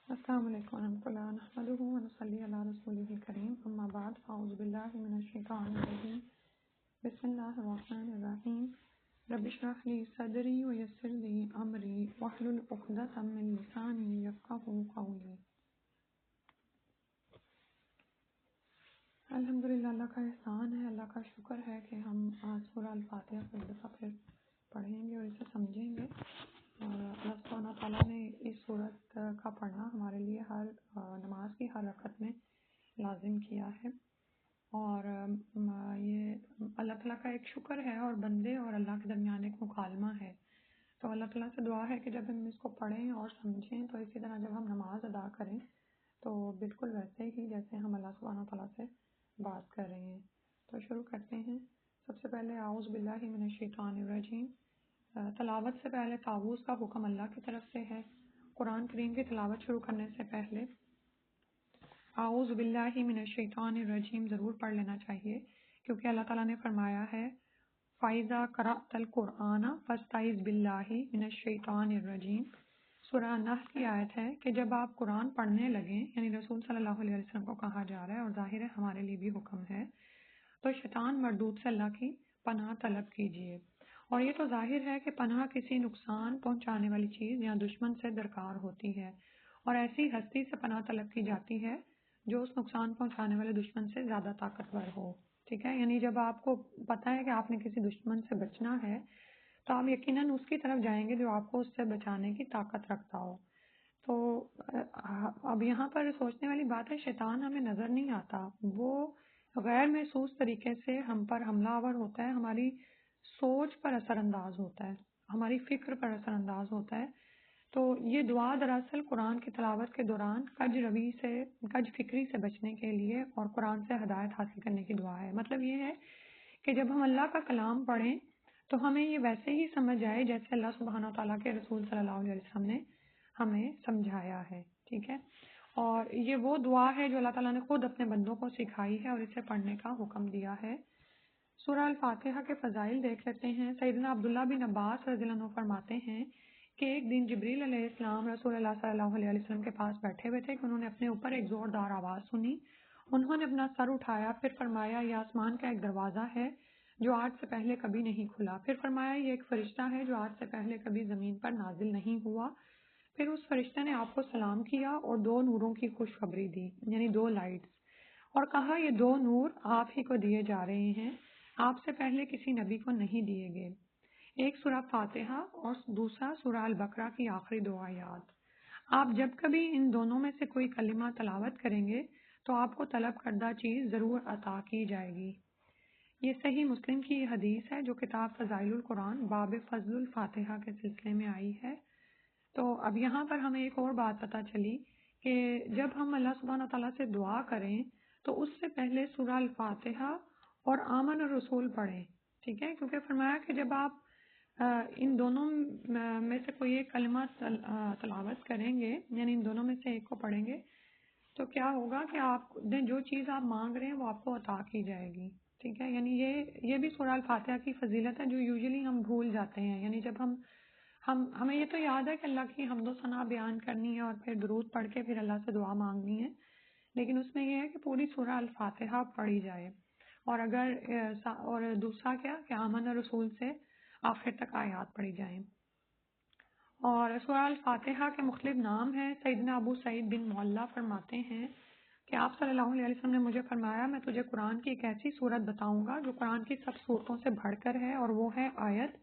السلام علیکم ورحمۃ اللہ نحمدہ ونصلی علی رسولہ الکریم اما بعد فاعوذ باللہ من الشیطان الرجیم بسم اللہ الرحمن الرحیم رب اشرح لی صدری ویسر لی امری واحلل عقدۃ من لسانی یفقہوا قولی۔ الحمدللہ، اللہ کا احسان ہے، اللہ کا شکر ہے کہ ہم آج سورہ الفاتحہ کو ایک دفعہ پھر پڑھیں گے اور اسے سمجھیں گے، اور اللہ سبحانہ تعالیٰ نے اس صورت کا پڑھنا ہمارے لیے ہر نماز کی ہر رکعت میں لازم کیا ہے، اور یہ اللہ تعالیٰ کا ایک شکر ہے اور بندے اور اللہ کے درمیان ایک مکالمہ ہے۔ تو اللہ تعالیٰ سے دعا ہے کہ جب ہم اس کو پڑھیں اور سمجھیں تو اسی طرح جب ہم نماز ادا کریں تو بالکل ویسے ہی جیسے ہم اللہ سبحانہ تعالیٰ سے بات کر رہے ہیں۔ تو شروع کرتے ہیں۔ سب سے پہلے اعوذ باللہ من الشیطان الرجیم۔ تلاوت سے پہلے تعوذ کا حکم اللہ کی طرف سے ہے۔ قرآن کریم کی تلاوت شروع کرنے سے پہلے اعوذ باللہ من الشیطان الرجیم ضرور پڑھ لینا چاہیے، کیونکہ اللہ تعالیٰ نے فرمایا ہے فَإِذَا قَرَأْتَ الْقُرْآنَ فَاسْتَعِذْ بِاللَّهِ مِنَ الشَّيْطَانِ الرَّجِيمِ۔ سورہ نحل کی آیت ہے کہ جب آپ قرآن پڑھنے لگیں، یعنی رسول صلی اللہ علیہ وسلم کو کہا جا رہا ہے اور ظاہر ہے ہمارے لیے بھی حکم ہے، تو شیطان مردود سے اللہ کی پناہ طلب کیجیے۔ اور یہ تو ظاہر ہے کہ پناہ کسی نقصان پہنچانے والی چیز یا دشمن سے درکار ہوتی ہے، اور ایسی ہستی سے پناہ طلب کی جاتی ہے جو اس نقصان پہنچانے والے دشمن سے زیادہ طاقتور ہو۔ ٹھیک ہے، یعنی جب آپ کو پتہ ہے کہ آپ نے کسی دشمن سے بچنا ہے تو آپ یقیناً اس کی طرف جائیں گے جو آپ کو اس سے بچانے کی طاقت رکھتا ہو۔ تو اب یہاں پر سوچنے والی بات ہے، شیطان ہمیں نظر نہیں آتا، وہ غیر محسوس طریقے سے ہم پر حملہ آور ہوتا ہے، ہماری سوچ پر اثر انداز ہوتا ہے، ہماری فکر پر اثر انداز ہوتا ہے۔ تو یہ دعا دراصل قرآن کی تلاوت کے دوران کج فکری سے بچنے کے لیے اور قرآن سے ہدایت حاصل کرنے کی دعا ہے۔ مطلب یہ ہے کہ جب ہم اللہ کا کلام پڑھیں تو ہمیں یہ ویسے ہی سمجھ آئے جیسے اللہ سبحانہ تعالیٰ کے رسول صلی اللہ علیہ وسلم نے ہمیں سمجھایا ہے۔ ٹھیک ہے، اور یہ وہ دعا ہے جو اللہ تعالیٰ نے خود اپنے بندوں کو سکھائی ہے اور اسے پڑھنے کا حکم دیا ہے۔ سورہ الفاتحہ کے فضائل دیکھ لیتے ہیں۔ سیدنا عبداللہ بن عباس رضی اللہ عنہ فرماتے ہیں کہ ایک دن جبریل علیہ السلام رسول اللہ صلی اللہ علیہ وسلم کے پاس بیٹھے ہوئے تھے کہ انہوں نے اپنے اوپر ایک زوردار آواز سنی۔ انہوں نے اپنا سر اٹھایا، پھر فرمایا یہ آسمان کا ایک دروازہ ہے جو آج سے پہلے کبھی نہیں کھلا۔ پھر فرمایا یہ ایک فرشتہ ہے جو آج سے پہلے کبھی زمین پر نازل نہیں ہوا۔ پھر اس فرشتے نے آپ کو سلام کیا اور 2 نوروں کی خوشخبری دی، یعنی 2 لائٹس، اور کہا یہ 2 نور آپ ہی کو دیے جا رہے ہیں، آپ سے پہلے کسی نبی کو نہیں دیے گئے، ایک سورہ فاتحہ اور دوسرا سورہ البقرہ کی آخری 2 آیات۔ آپ جب کبھی ان دونوں میں سے کوئی کلمہ تلاوت کریں گے تو آپ کو طلب کردہ چیز ضرور عطا کی جائے گی۔ یہ صحیح مسلم کی حدیث ہے جو کتاب فضائل القرآن باب فضل الفاتحہ کے سلسلے میں آئی ہے۔ تو اب یہاں پر ہمیں ایک اور بات پتہ چلی کہ جب ہم اللہ سبحانہ تعالیٰ سے دعا کریں تو اس سے پہلے سورہ الفاتحہ اور آمن الرسول پڑھیں۔ ٹھیک ہے، کیونکہ فرمایا کہ جب آپ ان دونوں میں سے کوئی ایک کلمہ تلاوت کریں گے، یعنی ان دونوں میں سے ایک کو پڑھیں گے، تو کیا ہوگا کہ آپ جو چیز آپ مانگ رہے ہیں وہ آپ کو عطا کی جائے گی۔ ٹھیک ہے، یعنی یہ بھی سورہ الفاتحہ کی فضیلت ہے جو یوزلی ہم بھول جاتے ہیں۔ یعنی جب ہمیں یہ تو یاد ہے کہ اللہ کی حمد و ثنا بیان کرنی ہے اور پھر درود پڑھ کے پھر اللہ سے دعا مانگنی ہے، لیکن اس میں یہ ہے کہ پوری سورہ الفاتحہ پڑھی جائے، اور دوسرا کیا کہ آمن رسول سے آخر تک آیات پڑھی جائیں۔ اور سورہ الفاتحہ کے مختلف نام ہیں۔ سیدنا ابو سعید بن معلیٰ فرماتے ہیں کہ آپ صلی اللہ علیہ وسلم نے مجھے فرمایا میں تجھے قرآن کی ایک ایسی صورت بتاؤں گا جو قرآن کی سب صورتوں سے بڑھ کر ہے، اور وہ ہے آیت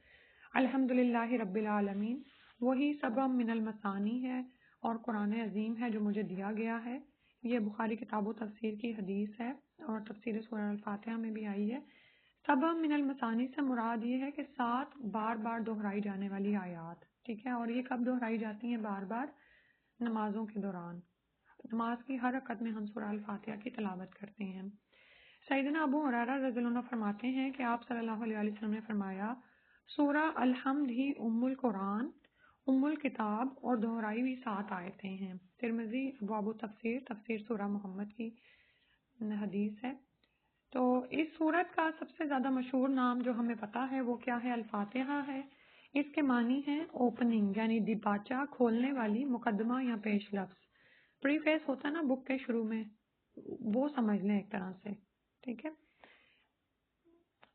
الحمدللہ رب العالمین۔ وہی سبع من المثانی ہے اور قرآن عظیم ہے جو مجھے دیا گیا ہے۔ یہ بخاری کتاب و تفسیر کی حدیث ہے اور تفسیر سورہ الفاتحہ میں بھی آئی ہے۔ سبع من المثانی سے مراد یہ ہے کہ 7 بار بار دہرائی جانے والی آیات۔ ٹھیک ہے، اور یہ کب دہرائی جاتی ہیں؟ بار بار نمازوں کے دوران، نماز کی ہر رکعت میں ہم سورہ الفاتحہ کی تلاوت کرتے ہیں۔ سیدنا ابو ہریرہ رضی اللہ عنہ فرماتے ہیں کہ آپ صلی اللہ علیہ وسلم نے فرمایا سورہ الحمد ہی ام القرآن، ام الکتاب، اور دہرائی بھی 7 آیتیں ہیں۔ ترمذی ابواب تفسیر سورہ محمد کی حدیث ہے۔ تو اس سورت کا سب سے زیادہ مشہور نام جو ہمیں پتہ ہے وہ کیا ہے؟ الفاتحہ ہے۔ اس کے معنی ہے اوپننگ، یعنی دیباچہ، کھولنے والی، مقدمہ یا پیش لفظ۔ پری فیس ہوتا ہے نا بک کے شروع میں، وہ سمجھ لیں ایک طرح سے، ٹھیک ہے.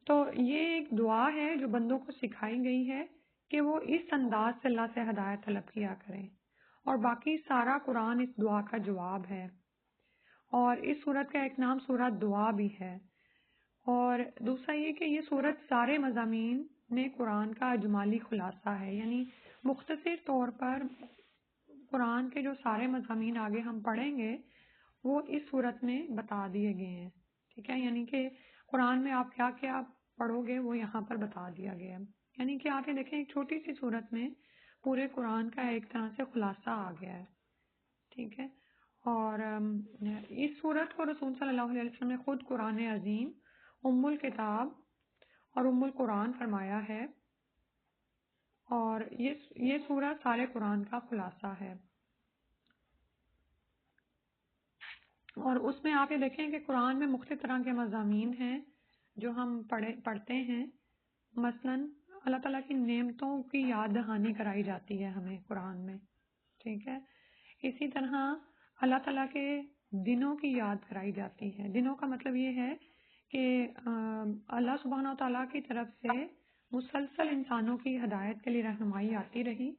تو یہ ایک دعا ہے جو بندوں کو سکھائی گئی ہے کہ وہ اس انداز سے اللہ سے ہدایت طلب کیا کریں، اور باقی سارا قرآن اس دعا کا جواب ہے. اور اس سورت کا ایک نام سورت دعا بھی ہے. اور دوسرا یہ کہ یہ سورت سارے مضامین میں قرآن کا اجمالی خلاصہ ہے، یعنی مختصر طور پر قرآن کے جو سارے مضامین آگے ہم پڑھیں گے وہ اس صورت میں بتا دیے گئے ہیں، ٹھیک ہے. یعنی کہ قرآن میں آپ کیا کیا پڑھو گے وہ یہاں پر بتا دیا گیا ہے. یعنی کہ آپ یہ دیکھیں ایک چھوٹی سی صورت میں پورے قرآن کا ایک طرح سے خلاصہ آ گیا ہے، ٹھیک ہے. اور اس صورت کو رسول صلی اللہ علیہ وسلم نے خود قرآن عظیم ام الکتاب اور ام القرآن فرمایا ہے، اور یہ سورت سارے قرآن کا خلاصہ ہے. اور اس میں آپ یہ دیکھیں کہ قرآن میں مختلف طرح کے مضامین ہیں جو ہم پڑھتے ہیں. مثلاً اللہ تعالیٰ کی نعمتوں کی یاد دہانی کرائی جاتی ہے ہمیں قرآن میں، ٹھیک ہے. اسی طرح اللہ تعالیٰ کے دنوں کی یاد کرائی جاتی ہے. دنوں کا مطلب یہ ہے کہ اللہ سبحانہ و تعالیٰ کی طرف سے مسلسل انسانوں کی ہدایت کے لیے رہنمائی آتی رہی.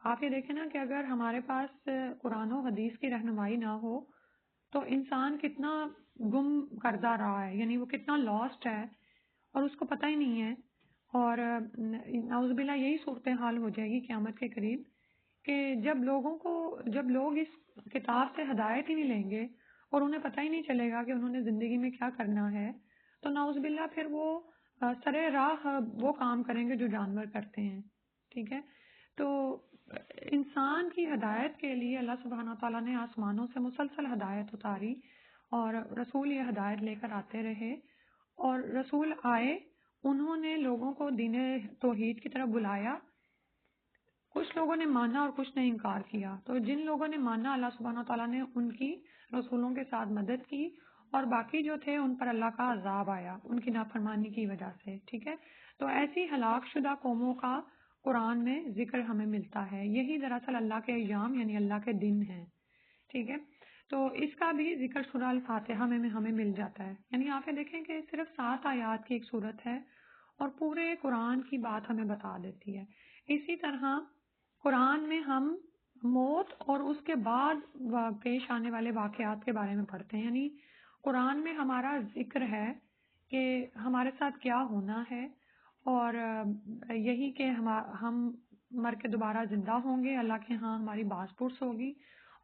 آپ یہ دیکھیں نا کہ اگر ہمارے پاس قرآن و حدیث کی رہنمائی نہ ہو تو انسان کتنا گم کردہ رہا ہے، یعنی وہ کتنا لاسٹ ہے اور اس کو پتہ ہی نہیں ہے. اور نعوذ باللہ یہی صورتحال ہو جائے گی قیامت کے قریب کہ جب لوگ اس کتاب سے ہدایت ہی نہیں لیں گے اور انہیں پتہ ہی نہیں چلے گا کہ انہوں نے زندگی میں کیا کرنا ہے، تو نعوذ باللہ پھر وہ سرے راہ وہ کام کریں گے جو جانور کرتے ہیں، ٹھیک ہے. تو انسان کی ہدایت کے لیے اللہ سبحانہ تعالیٰ نے آسمانوں سے مسلسل ہدایت اتاری اور رسول یہ ہدایت لے کر آتے رہے. اور رسول آئے، انہوں نے لوگوں کو دین توحید کی طرف بلایا. کچھ لوگوں نے مانا اور کچھ نے انکار کیا. تو جن لوگوں نے مانا اللہ سبحانہ تعالیٰ نے ان کی رسولوں کے ساتھ مدد کی، اور باقی جو تھے ان پر اللہ کا عذاب آیا ان کی نافرمانی کی وجہ سے، ٹھیک ہے. تو ایسی ہلاک شدہ قوموں کا قرآن میں ذکر ہمیں ملتا ہے. یہی دراصل اللہ کے ایام یعنی اللہ کے دن ہیں، ٹھیک ہے. تو اس کا بھی ذکر سورہ الفاتحہ میں ہمیں مل جاتا ہے. یعنی آپ یہ دیکھیں کہ صرف 7 آیات کی ایک صورت ہے اور پورے قرآن کی بات ہمیں بتا دیتی ہے. اسی طرح قرآن میں ہم موت اور اس کے بعد پیش آنے والے واقعات کے بارے میں پڑھتے ہیں. یعنی قرآن میں ہمارا ذکر ہے کہ ہمارے ساتھ کیا ہونا ہے، اور یہی کہ ہم مر کے دوبارہ زندہ ہوں گے، اللہ کے ہاں ہماری باز پرس ہوگی،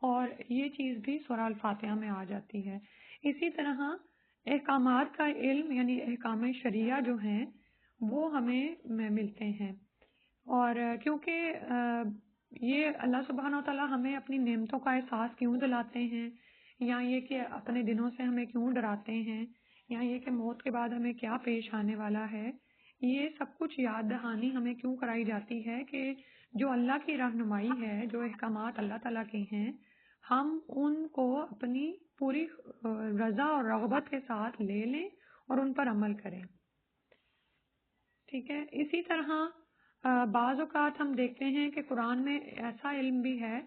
اور یہ چیز بھی سورہ الفاتحہ میں آ جاتی ہے. اسی طرح احکامات کا علم یعنی احکام شریعہ جو ہیں وہ ہمیں ملتے ہیں. اور کیونکہ یہ اللہ سبحانہ و تعالیٰ ہمیں اپنی نعمتوں کا احساس کیوں دلاتے ہیں، یا یہ کہ اپنے دنوں سے ہمیں کیوں ڈراتے ہیں، یا یہ کہ موت کے بعد ہمیں کیا پیش آنے والا ہے، یہ سب کچھ یاد دہانی ہمیں کیوں کرائی جاتی ہے کہ جو اللہ کی رہنمائی ہے، جو احکامات اللہ تعالیٰ کے ہیں، ہم ان کو اپنی پوری رضا اور رغبت کے ساتھ لے لیں اور ان پر عمل کریں، ٹھیک ہے. اسی طرح بعض اوقات ہم دیکھتے ہیں کہ قرآن میں ایسا علم بھی ہے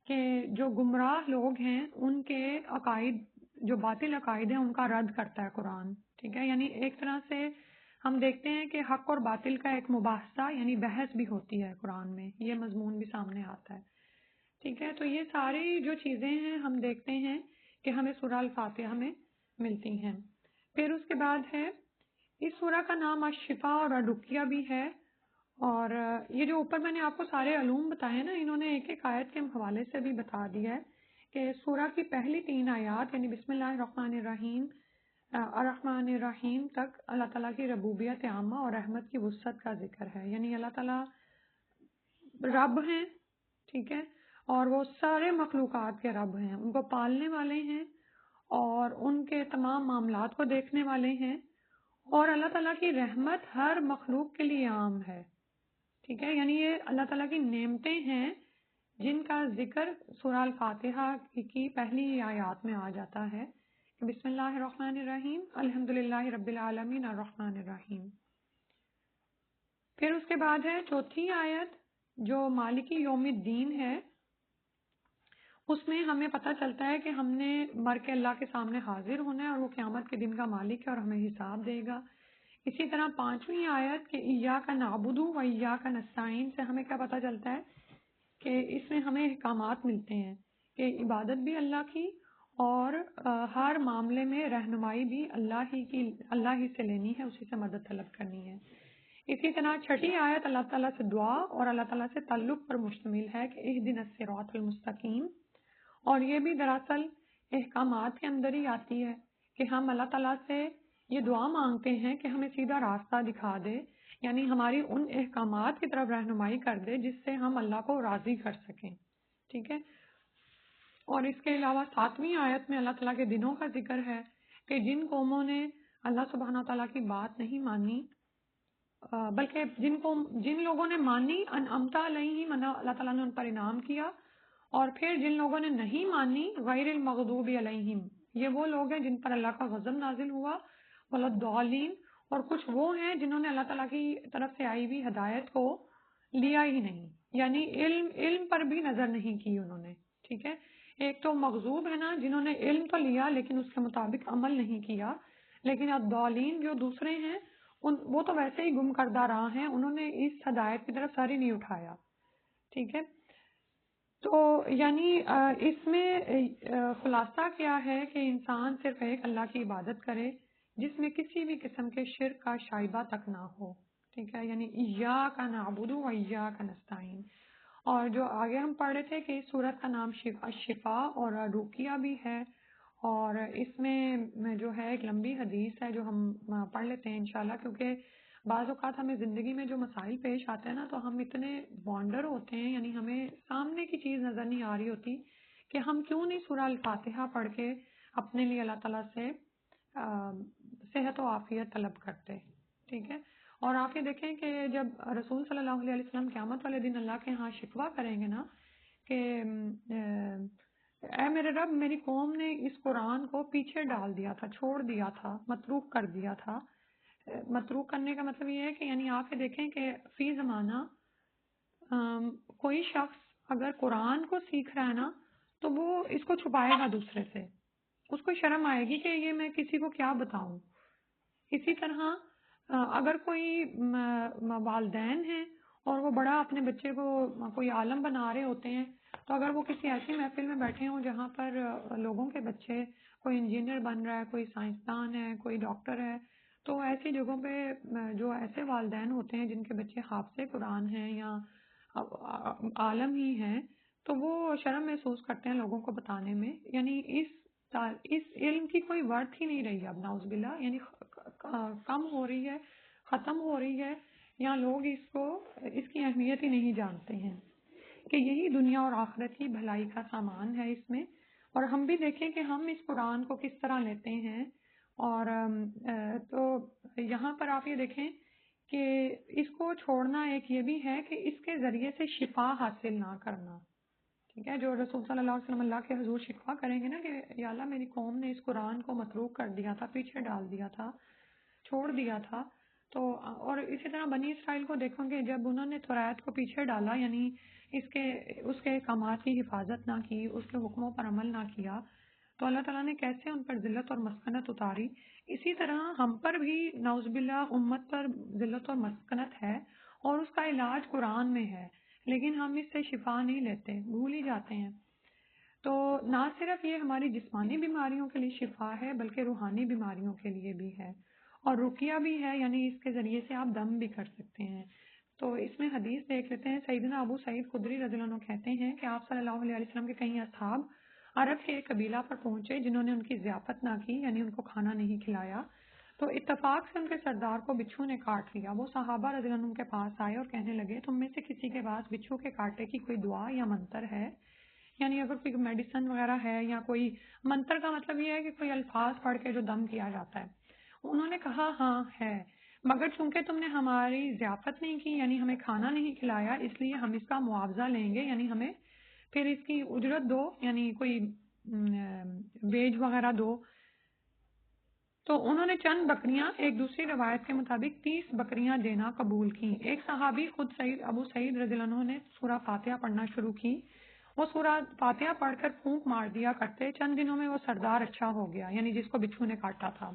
کہ جو گمراہ لوگ ہیں ان کے عقائد، جو باطل عقائد ہیں ان کا رد کرتا ہے قرآن، ٹھیک ہے. یعنی ایک طرح سے ہم دیکھتے ہیں کہ حق اور باطل کا ایک مباحثہ یعنی بحث بھی ہوتی ہے قرآن میں، یہ مضمون بھی سامنے آتا ہے، ٹھیک ہے. تو یہ ساری جو چیزیں ہیں ہم دیکھتے ہیں کہ ہمیں سورہ الفاتحہ میں ملتی ہیں. پھر اس کے بعد ہے اس سورہ کا نام الشفا اور الرقیہ بھی ہے. اور یہ جو اوپر میں نے آپ کو سارے علوم بتائے نا، انہوں نے ایک ایک آیت کے حوالے سے بھی بتا دیا ہے کہ سورہ کی پہلی 3 آیات یعنی بسم اللہ الرحمن الرحیم الرحمن الرحیم تک اللہ تعالیٰ کی ربوبیت عامہ اور رحمت کی وسعت کا ذکر ہے. یعنی اللہ تعالیٰ رب ہیں، ٹھیک ہے، اور وہ سارے مخلوقات کے رب ہیں، ان کو پالنے والے ہیں اور ان کے تمام معاملات کو دیکھنے والے ہیں، اور اللہ تعالیٰ کی رحمت ہر مخلوق کے لیے عام ہے، ٹھیک ہے. یعنی یہ اللہ تعالیٰ کی نعمتیں ہیں جن کا ذکر سورہ الفاتحہ کی پہلی آیات میں آ جاتا ہے کہ بسم اللہ الرحمن الرحیم الحمدللہ رب العالمین الرحمن الرحیم. پھر اس کے بعد ہے چوتھی آیت جو مالکی یوم الدین ہے، اس میں ہمیں پتہ چلتا ہے کہ ہم نے مر کے اللہ کے سامنے حاضر ہونا ہے اور وہ قیامت کے دن کا مالک ہے اور ہمیں حساب دے گا۔ اسی طرح 5ویں آیت کہ ایاک نعبد و ایاک نستعین سے ہمیں کیا پتہ چلتا ہے کہ اس میں ہمیں احکامات ملتے ہیں کہ عبادت بھی اللہ کی اور ہر معاملے میں رہنمائی بھی اللہ ہی سے لینی ہے، اسی سے مدد طلب کرنی ہے۔ اسی طرح 6 آیت اللہ تعالیٰ سے دعا اور اللہ تعالیٰ سے تعلق پر مشتمل ہے کہ اہدنا الصراط المستقیم، اور یہ بھی دراصل احکامات کے اندر ہی آتی ہے کہ ہم اللہ تعالیٰ سے یہ دعا مانگتے ہیں کہ ہمیں سیدھا راستہ دکھا دے، یعنی ہماری ان احکامات کی طرف رہنمائی کر دے جس سے ہم اللہ کو راضی کر سکیں، ٹھیک ہے۔ اور اس کے علاوہ 7ویں آیت میں اللہ تعالیٰ کے دنوں کا ذکر ہے کہ جن قوموں نے اللہ سبحانہ تعالیٰ کی بات نہیں مانی، بلکہ جن لوگوں نے مانی انعمت علیہم، اللہ تعالیٰ نے ان پر انعام کیا، اور پھر جن لوگوں نے نہیں مانی غیر المغضوب علیہم، یہ وہ لوگ ہیں جن پر اللہ کا غضب نازل ہوا، والضالین، اور کچھ وہ ہیں جنہوں نے اللہ تعالیٰ کی طرف سے آئی ہوئی ہدایت کو لیا ہی نہیں، یعنی علم پر بھی نظر نہیں کی انہوں نے، ٹھیک ہے۔ ایک تو مغضوب ہے نا، جنہوں نے علم تو لیا لیکن اس کے مطابق عمل نہیں کیا، لیکن الضالین جو دوسرے ہیں وہ تو ویسے ہی گم کردہ راہ ہیں، انہوں نے اس ہدایت کی طرف سر ہی نہیں اٹھایا، ٹھیک ہے۔ تو یعنی اس میں خلاصہ کیا ہے کہ انسان صرف ایک اللہ کی عبادت کرے جس میں کسی بھی قسم کے شرک کا شائبہ تک نہ ہو، ٹھیک ہے، یعنی ایاک نعبد و ایاک نستعین۔ اور جو آگے ہم پڑھ رہے تھے کہ اس سورت کا نام شفا اور رقیہ بھی ہے، اور اس میں جو ہے ایک لمبی حدیث ہے جو ہم پڑھ لیتے ہیں انشاءاللہ، کیونکہ بعض اوقات ہمیں زندگی میں جو مسائل پیش آتے ہیں نا تو ہم اتنے وانڈر ہوتے ہیں، یعنی ہمیں سامنے کی چیز نظر نہیں آ رہی ہوتی کہ ہم کیوں نہیں سورہ الفاتحہ پڑھ کے اپنے لیے اللہ تعالیٰ سے صحت و عافیت طلب کرتے، ٹھیک ہے۔ اور آپ یہ دیکھیں کہ جب رسول صلی اللہ علیہ وسلم قیامت والے دن اللہ کے ہاں شکوہ کریں گے نا کہ اے میرے رب، میری قوم نے اس قرآن کو پیچھے ڈال دیا تھا، چھوڑ دیا تھا، متروک کر دیا تھا۔ متروک کرنے کا مطلب یہ ہے کہ یعنی آپ یہ دیکھیں کہ فی زمانہ کوئی شخص اگر قرآن کو سیکھ رہا ہے نا تو وہ اس کو چھپائے گا دوسرے سے، اس کو شرم آئے گی کہ یہ میں کسی کو کیا بتاؤں۔ اسی طرح اگر کوئی والدین ہیں اور وہ بڑا اپنے بچے کو کوئی عالم بنا رہے ہوتے ہیں، تو اگر وہ کسی ایسی محفل میں بیٹھے ہوں جہاں پر لوگوں کے بچے، کوئی انجینئر بن رہا ہے، کوئی سائنسدان ہے، کوئی ڈاکٹر ہے، تو ایسی جگہوں پہ جو ایسے والدین ہوتے ہیں جن کے بچے حافظ قرآن ہیں یا عالم ہی ہیں، تو وہ شرم محسوس کرتے ہیں لوگوں کو بتانے میں، یعنی اس علم کی کوئی ورتھ ہی نہیں رہی اب، نعوذ باللہ، یعنی کم ہو رہی ہے، ختم ہو رہی ہے، یا لوگ اس کی اہمیت ہی نہیں جانتے ہیں کہ یہی دنیا اور آخرت کی بھلائی کا سامان ہے اس میں۔ اور ہم بھی دیکھیں کہ ہم اس قرآن کو کس طرح لیتے ہیں، اور تو یہاں پر آپ یہ دیکھیں کہ اس کو چھوڑنا ایک یہ بھی ہے کہ اس کے ذریعے سے شفا حاصل نہ کرنا، ٹھیک ہے۔ جو رسول صلی اللہ علیہ وسلم اللہ کے حضور شکوہ کریں گے نا کہ یا اللہ، میری قوم نے اس قرآن کو متروک کر دیا تھا، پیچھے ڈال دیا تھا، چھوڑ دیا تھا، تو اور اسی طرح بنی اسرائیل کو دیکھو کہ جب انہوں نے توریت کو پیچھے ڈالا، یعنی اس کے احکامات کی حفاظت نہ کی، اس کے حکموں پر عمل نہ کیا، تو اللہ تعالیٰ نے کیسے ان پر ذلت اور مسکنت اتاری۔ اسی طرح ہم پر بھی نعوذ باللہ امت پر ذلت اور مسکنت ہے، اور اس کا علاج قرآن میں ہے، لیکن ہم اس سے شفا نہیں لیتے، بھول ہی جاتے ہیں۔ تو نہ صرف یہ ہماری جسمانی بیماریوں کے لیے شفا ہے بلکہ روحانی بیماریوں کے لیے بھی ہے، اور رقیہ بھی ہے، یعنی اس کے ذریعے سے آپ دم بھی کر سکتے ہیں۔ تو اس میں حدیث دیکھ لیتے ہیں، سیدنا ابو سعید خدری رضی اللہ عنہ کہتے ہیں کہ آپ صلی اللہ علیہ وسلم کے کئی اصحاب عرب کے ایک قبیلہ پر پہنچے جنہوں نے ان کی ضیافت نہ کی، یعنی ان کو کھانا نہیں کھلایا، تو اتفاق سے ان کے سردار کو بچھو نے کاٹ لیا۔ وہ صحابہ رضی اللہ عنہ کے پاس آئے اور کہنے لگے، تم میں سے کسی کے پاس بچھو کے کاٹے کی کوئی دعا یا منتر ہے؟ یعنی اگر کوئی میڈیسن وغیرہ ہے، یا کوئی منتر کا مطلب یہ ہے کہ کوئی الفاظ پڑھ کے جو دم کیا جاتا ہے۔ انہوں نے کہا ہاں ہے، مگر چونکہ تم نے ہماری ضیافت نہیں کی، یعنی ہمیں کھانا نہیں کھلایا، اس لیے ہم اس کا معاوضہ لیں گے، یعنی ہمیں پھر اس کی اجرت دو، یعنی کوئی ویج وغیرہ دو۔ تو انہوں نے چند بکریاں، ایک دوسری روایت کے مطابق 30 بکریاں دینا قبول کی۔ ایک صحابی خود ابو سعید رضی اللہ عنہ نے سورہ فاتحہ پڑھنا شروع کی، وہ سورہ فاتحہ پڑھ کر پھونک مار دیا کرتے، چند دنوں میں وہ سردار اچھا ہو گیا، یعنی جس کو بچھو نے کاٹا تھا۔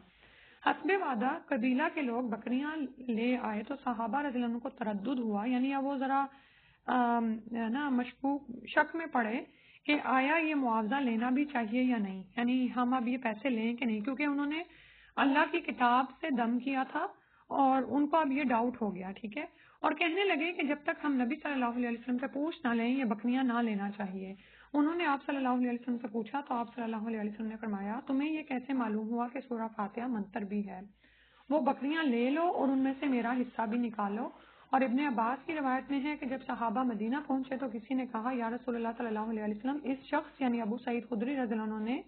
حسب وعدہ قبیلہ کے لوگ بکریاں لے آئے تو صحابہ رضی اللہ عنہ کو تردد ہوا، یعنی اب وہ ذرا مشکوک شک میں پڑے کہ آیا یہ معاوضہ لینا بھی چاہیے یا نہیں، یعنی ہم اب یہ پیسے لیں کہ نہیں، کیونکہ انہوں نے اللہ کی کتاب سے دم کیا تھا اور ان کو اب یہ ڈاؤٹ ہو گیا، ٹھیک ہے، اور کہنے لگے کہ جب تک ہم نبی صلی اللہ علیہ وسلم سے پوچھ نہ لیں یہ بکریاں نہ لینا چاہیے۔ انہوں نے آپ صلی اللہ علیہ وسلم سے پوچھا تو آپ صلی اللہ علیہ وسلم نے فرمایا تمہیں یہ کیسے معلوم ہوا کہ سورہ فاتحہ منتر بھی ہے؟ وہ بکریاں لے لو اور ان میں سے میرا حصہ بھی نکالو۔ اور ابن عباس کی روایت میں ہے کہ جب صحابہ مدینہ پہنچے تو کسی نے کہا یا رسول اللہ صلی اللہ علیہ وسلم، اس شخص یعنی ابو سعید خدری رضی اللہ عنہ نے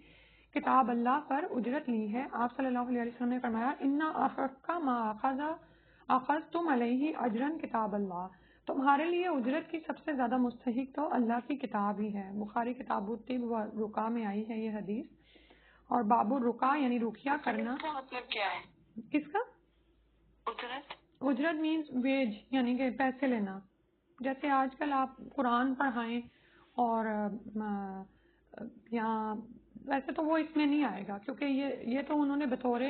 کتاب اللہ پر اجرت لی ہے۔ آپ صلی اللہ علیہ وسلم نے فرمایا انا احق ما اخذتم علیہ اجرن کتاب اللہ، تمہارے لیے اجرت کی سب سے زیادہ مستحق تو اللہ کی کتاب ہی ہے۔ بخاری کتاب الطب و رقا میں آئی ہے یہ حدیث۔ اور باب الرقا یعنی رقیہ کرنا، مطلب کیا ہے کس کا؟ اجرت؟ اجرت مینس ویج، یعنی کہ پیسے لینا۔ جیسے آج کل آپ قرآن پڑھائیں اور یہاں ویسے تو وہ اس میں نہیں آئے گا کیونکہ یہ تو انہوں نے بطور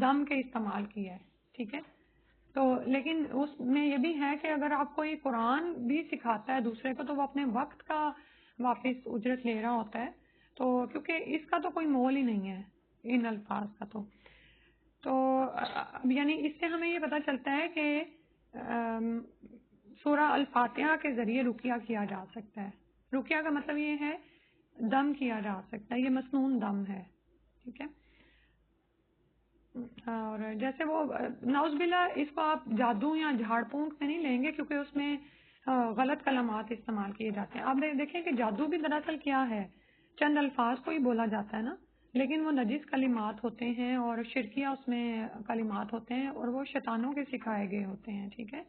دم کے استعمال کیا ہے، ٹھیک ہے، تو لیکن اس میں یہ بھی ہے کہ اگر آپ کوئی قرآن بھی سکھاتا ہے دوسرے کو تو وہ اپنے وقت کا واپس اجرت لے رہا ہوتا ہے، تو کیونکہ اس کا تو کوئی مول ہی نہیں ہے ان الفاظ کا، تو یعنی اس سے ہمیں یہ پتہ چلتا ہے کہ سورہ الفاتحہ کے ذریعے رقیہ کیا جا سکتا ہے۔ رقیہ کا مطلب یہ ہے دم کیا جا سکتا ہے، یہ مسنون دم ہے، ٹھیک ہے۔ اور جیسے وہ نعوذ باللہ اس کو آپ جادو یا جھاڑ پھونک میں نہیں لیں گے کیونکہ اس میں غلط کلمات استعمال کیے جاتے ہیں۔ آپ دیکھیں کہ جادو بھی دراصل کیا ہے، چند الفاظ کو ہی بولا جاتا ہے نا، لیکن وہ نجس کلمات ہوتے ہیں اور شرکیہ اس میں کلمات ہوتے ہیں اور وہ شیطانوں کے سکھائے گئے ہوتے ہیں، ٹھیک ہے۔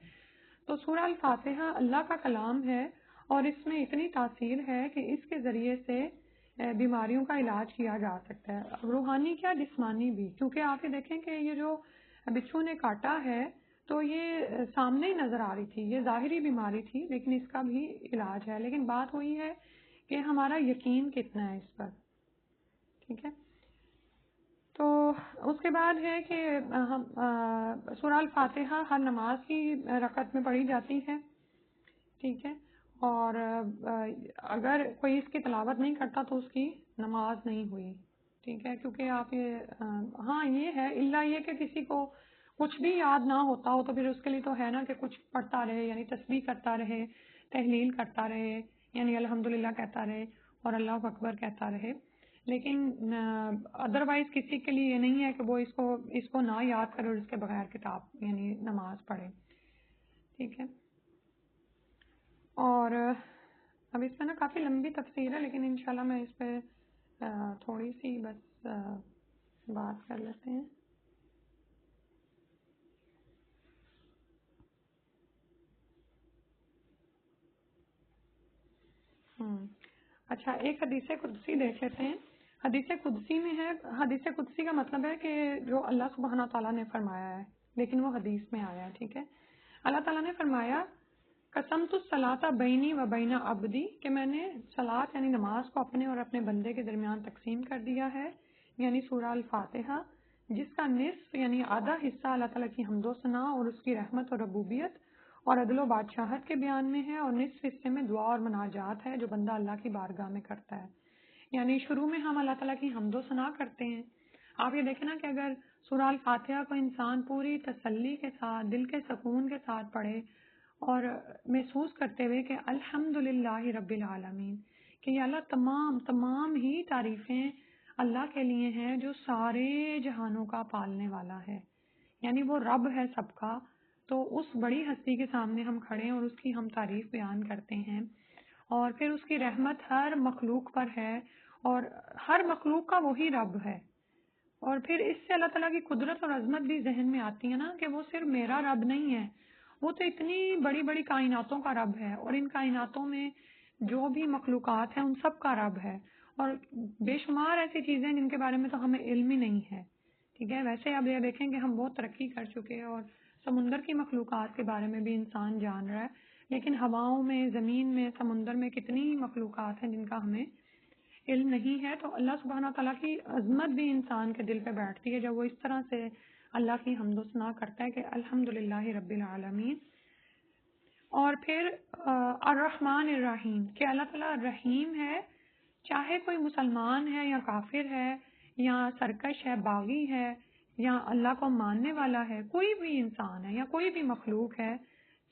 تو سورہ الفاتحہ اللہ کا کلام ہے اور اس میں اتنی تاثیر ہے کہ اس کے ذریعے سے بیماریوں کا علاج کیا جا سکتا ہے، روحانی کیا جسمانی بھی، کیونکہ آپ یہ دیکھیں کہ یہ جو بچھو نے کاٹا ہے تو یہ سامنے ہی نظر آ رہی تھی، یہ ظاہری بیماری تھی لیکن اس کا بھی علاج ہے، لیکن بات وہی ہے کہ ہمارا یقین کتنا ہے اس پر، ٹھیک ہے۔ تو اس کے بعد ہے کہ ہم سورہ الفاتحہ ہر نماز کی رکعت میں پڑھی جاتی ہے، ٹھیک ہے، اور اگر کوئی اس کی تلاوت نہیں کرتا تو اس کی نماز نہیں ہوئی، ٹھیک ہے، کیونکہ آپ یہ ہاں یہ ہے الا یہ کہ کسی کو کچھ بھی یاد نہ ہوتا ہو تو پھر اس کے لیے تو ہے نا کہ کچھ پڑھتا رہے، یعنی تسبیح کرتا رہے، تحلیل کرتا رہے، یعنی الحمدللہ کہتا رہے اور اللہ اکبر کہتا رہے، لیکن ادروائز کسی کے لیے یہ نہیں ہے کہ وہ اس کو نہ یاد کرے اور اس کے بغیر کتاب یعنی نماز پڑھے، ٹھیک ہے۔ اور اب اس میں نا کافی لمبی تفسیر ہے لیکن انشاءاللہ میں اس پہ تھوڑی سی بس بات کر لیتے ہیں۔ اچھا، ایک حدیث قدسی دیکھ لیتے ہیں۔ حدیث قدسی میں ہے، حدیث قدسی کا مطلب ہے کہ جو اللہ سبحانہ تعالیٰ نے فرمایا ہے لیکن وہ حدیث میں آیا ہے، ٹھیک ہے۔ اللہ تعالیٰ نے فرمایا قسمت الصلاۃ بینی و بین عبدی، کہ میں نے صلاۃ یعنی نماز کو اپنے اور اپنے بندے کے درمیان تقسیم کر دیا ہے، یعنی سورہ الفاتحہ، جس کا نصف یعنی آدھا حصہ اللہ تعالیٰ کی حمد و ثنا اور اس کی رحمت اور ربوبیت اور عدل و بادشاہت کے بیان میں ہے، اور نصف حصے میں دعا اور مناجات ہے جو بندہ اللہ کی بارگاہ میں کرتا ہے، یعنی شروع میں ہم اللہ تعالیٰ کی حمد و ثنا کرتے ہیں۔ آپ یہ دیکھیں نا کہ اگر سورہ الفاتحہ کو انسان پوری تسلی کے ساتھ دل کے سکون کے ساتھ پڑھے اور محسوس کرتے ہوئے کہ الحمدللہ رب العالمین، کہ یہ اللہ تمام ہی تعریفیں اللہ کے لیے ہیں جو سارے جہانوں کا پالنے والا ہے، یعنی وہ رب ہے سب کا، تو اس بڑی ہستی کے سامنے ہم کھڑے ہیں اور اس کی ہم تعریف بیان کرتے ہیں، اور پھر اس کی رحمت ہر مخلوق پر ہے اور ہر مخلوق کا وہی رب ہے، اور پھر اس سے اللہ تعالیٰ کی قدرت اور عظمت بھی ذہن میں آتی ہے نا کہ وہ صرف میرا رب نہیں ہے، وہ تو اتنی بڑی بڑی کائناتوں کا رب ہے اور ان کائناتوں میں جو بھی مخلوقات ہیں ان سب کا رب ہے، اور بے شمار ایسی چیزیں جن کے بارے میں تو ہمیں علم ہی نہیں ہے، ٹھیک ہے۔ ویسے اب یہ دیکھیں کہ ہم بہت ترقی کر چکے ہیں اور سمندر کی مخلوقات کے بارے میں بھی انسان جان رہا ہے، لیکن ہواؤں میں، زمین میں، سمندر میں کتنی مخلوقات ہیں جن کا ہمیں علم نہیں ہے. تو اللہ سبحانہ تعالیٰ کی عظمت بھی انسان کے دل پہ بیٹھتی ہے جب وہ اس طرح سے اللہ کی حمد و ثنا کرتا ہے کہ الحمدللہ رب العالمین. اور پھر الرحمن الرحیم، کہ اللہ تعالیٰ رحیم ہے، چاہے کوئی مسلمان ہے یا کافر ہے یا سرکش ہے، باغی ہے یا اللہ کو ماننے والا ہے، کوئی بھی انسان ہے یا کوئی بھی مخلوق ہے،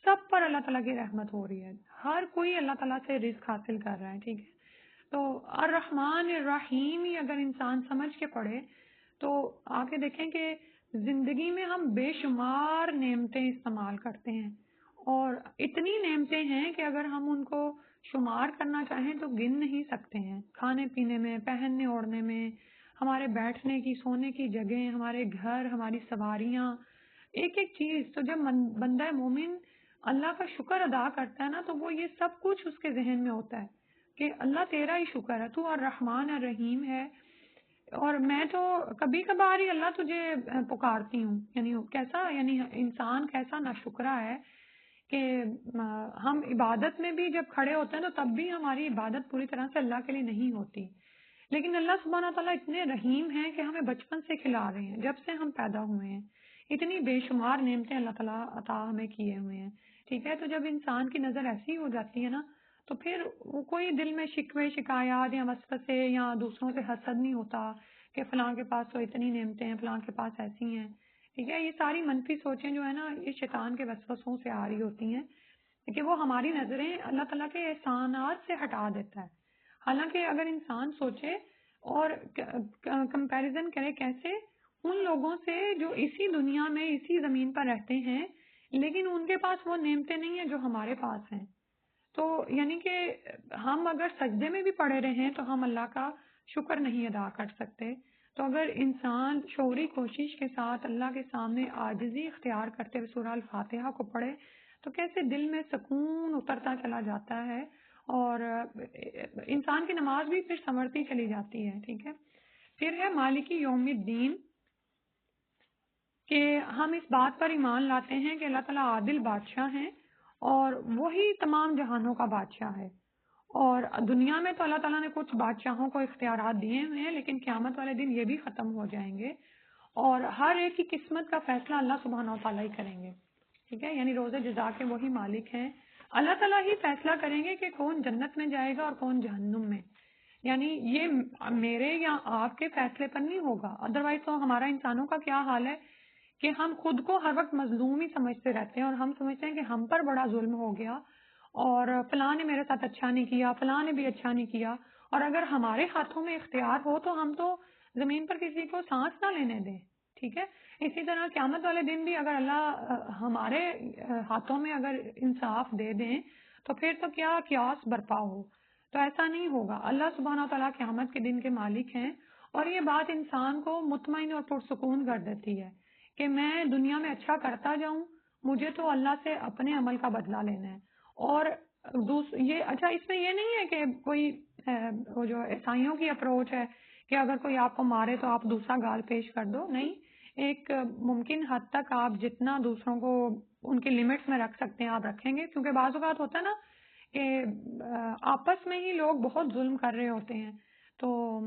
سب پر اللہ تعالیٰ کی رحمت ہو رہی ہے. ہر کوئی اللہ تعالیٰ سے رزق حاصل کر رہا ہے. ٹھیک ہے، تو الرحمن الرحیم ہی اگر انسان سمجھ کے پڑھے تو آگے دیکھیں کہ زندگی میں ہم بے شمار نعمتیں استعمال کرتے ہیں، اور اتنی نعمتیں ہیں کہ اگر ہم ان کو شمار کرنا چاہیں تو گن نہیں سکتے ہیں. کھانے پینے میں، پہننے اوڑھنے میں، ہمارے بیٹھنے کی، سونے کی جگہیں، ہمارے گھر، ہماری سواریاں، ایک ایک چیز. تو جب بندہ مومن اللہ کا شکر ادا کرتا ہے نا تو وہ یہ سب کچھ اس کے ذہن میں ہوتا ہے کہ اللہ تیرا ہی شکر ہے، تو الرحمن الرحیم ہے. اور میں تو کبھی کبھار ہی اللہ تجھے پکارتی ہوں. یعنی کیسا، یعنی انسان کیسا ناشکرا ہے کہ ہم عبادت میں بھی جب کھڑے ہوتے ہیں تو تب بھی ہماری عبادت پوری طرح سے اللہ کے لیے نہیں ہوتی. لیکن اللہ سبحانہ تعالیٰ اتنے رحیم ہیں کہ ہمیں بچپن سے کھلا رہے ہیں، جب سے ہم پیدا ہوئے ہیں. اتنی بے شمار نعمتیں اللہ تعالیٰ عطا ہمیں کیے ہوئے ہیں. ٹھیک ہے، تو جب انسان کی نظر ایسی ہو جاتی ہے نا تو پھر وہ کوئی دل میں شکوے شکایات یا وسوسے یا دوسروں سے حسد نہیں ہوتا کہ فلاں کے پاس تو اتنی نعمتیں ہیں، فلاں کے پاس ایسی ہیں. ٹھیک ہے، یہ ساری منفی سوچیں جو ہے نا یہ شیطان کے وسوسوں سے آ رہی ہوتی ہیں کہ وہ ہماری نظریں اللہ تعالیٰ کے احسانات سے ہٹا دیتا ہے. حالانکہ اگر انسان سوچے اور کمپیریزن کرے کیسے، ان لوگوں سے جو اسی دنیا میں اسی زمین پر رہتے ہیں لیکن ان کے پاس وہ نعمتیں نہیں ہیں جو ہمارے پاس ہیں. تو یعنی کہ ہم اگر سجدے میں بھی پڑے رہیں تو ہم اللہ کا شکر نہیں ادا کر سکتے. تو اگر انسان شعوری کوشش کے ساتھ اللہ کے سامنے عاجزی اختیار کرتے ہوئے سورہ الفاتحہ کو پڑھے تو کیسے دل میں سکون اترتا چلا جاتا ہے اور انسان کی نماز بھی پھر سنورتی چلی جاتی ہے. ٹھیک ہے، پھر ہے مالکی یوم الدین، کہ ہم اس بات پر ایمان لاتے ہیں کہ اللہ تعالیٰ عادل بادشاہ ہیں اور وہی تمام جہانوں کا بادشاہ ہے. اور دنیا میں تو اللہ تعالیٰ نے کچھ بادشاہوں کو اختیارات دیے ہوئے ہیں لیکن قیامت والے دن یہ بھی ختم ہو جائیں گے اور ہر ایک کی قسمت کا فیصلہ اللہ سبحانہ و تعالیٰ ہی کریں گے. ٹھیک ہے، یعنی روز جزا کے وہی مالک ہیں. اللہ تعالیٰ ہی فیصلہ کریں گے کہ کون جنت میں جائے گا اور کون جہنم میں. یعنی یہ میرے یا آپ کے فیصلے پر نہیں ہوگا. ادروائز تو ہمارا انسانوں کا کیا حال ہے کہ ہم خود کو ہر وقت مظلوم ہی سمجھتے رہتے ہیں اور ہم سمجھتے ہیں کہ ہم پر بڑا ظلم ہو گیا اور فلاں نے میرے ساتھ اچھا نہیں کیا، فلاں نے بھی اچھا نہیں کیا. اور اگر ہمارے ہاتھوں میں اختیار ہو تو ہم تو زمین پر کسی کو سانس نہ لینے دیں. ٹھیک ہے، اسی طرح قیامت والے دن بھی اگر اللہ ہمارے ہاتھوں میں اگر انصاف دے دیں تو پھر تو کیا قیاس برپا ہو. تو ایسا نہیں ہوگا. اللہ سبحانہ تعالیٰ قیامت کے دن کے مالک ہیں اور یہ بات انسان کو مطمئن اور پرسکون کر دیتی ہے کہ میں دنیا میں اچھا کرتا جاؤں، مجھے تو اللہ سے اپنے عمل کا بدلہ لینا ہے. اور یہ اچھا، اس میں یہ نہیں ہے کہ کوئی وہ جو عیسائیوں کی اپروچ ہے کہ اگر کوئی آپ کو مارے تو آپ دوسرا گال پیش کر دو. نہیں، ایک ممکن حد تک آپ جتنا دوسروں کو ان کی لمٹس میں رکھ سکتے ہیں آپ رکھیں گے، کیونکہ بعض اوقات ہوتا ہے نا کہ آپس میں ہی لوگ بہت ظلم کر رہے ہوتے ہیں. تو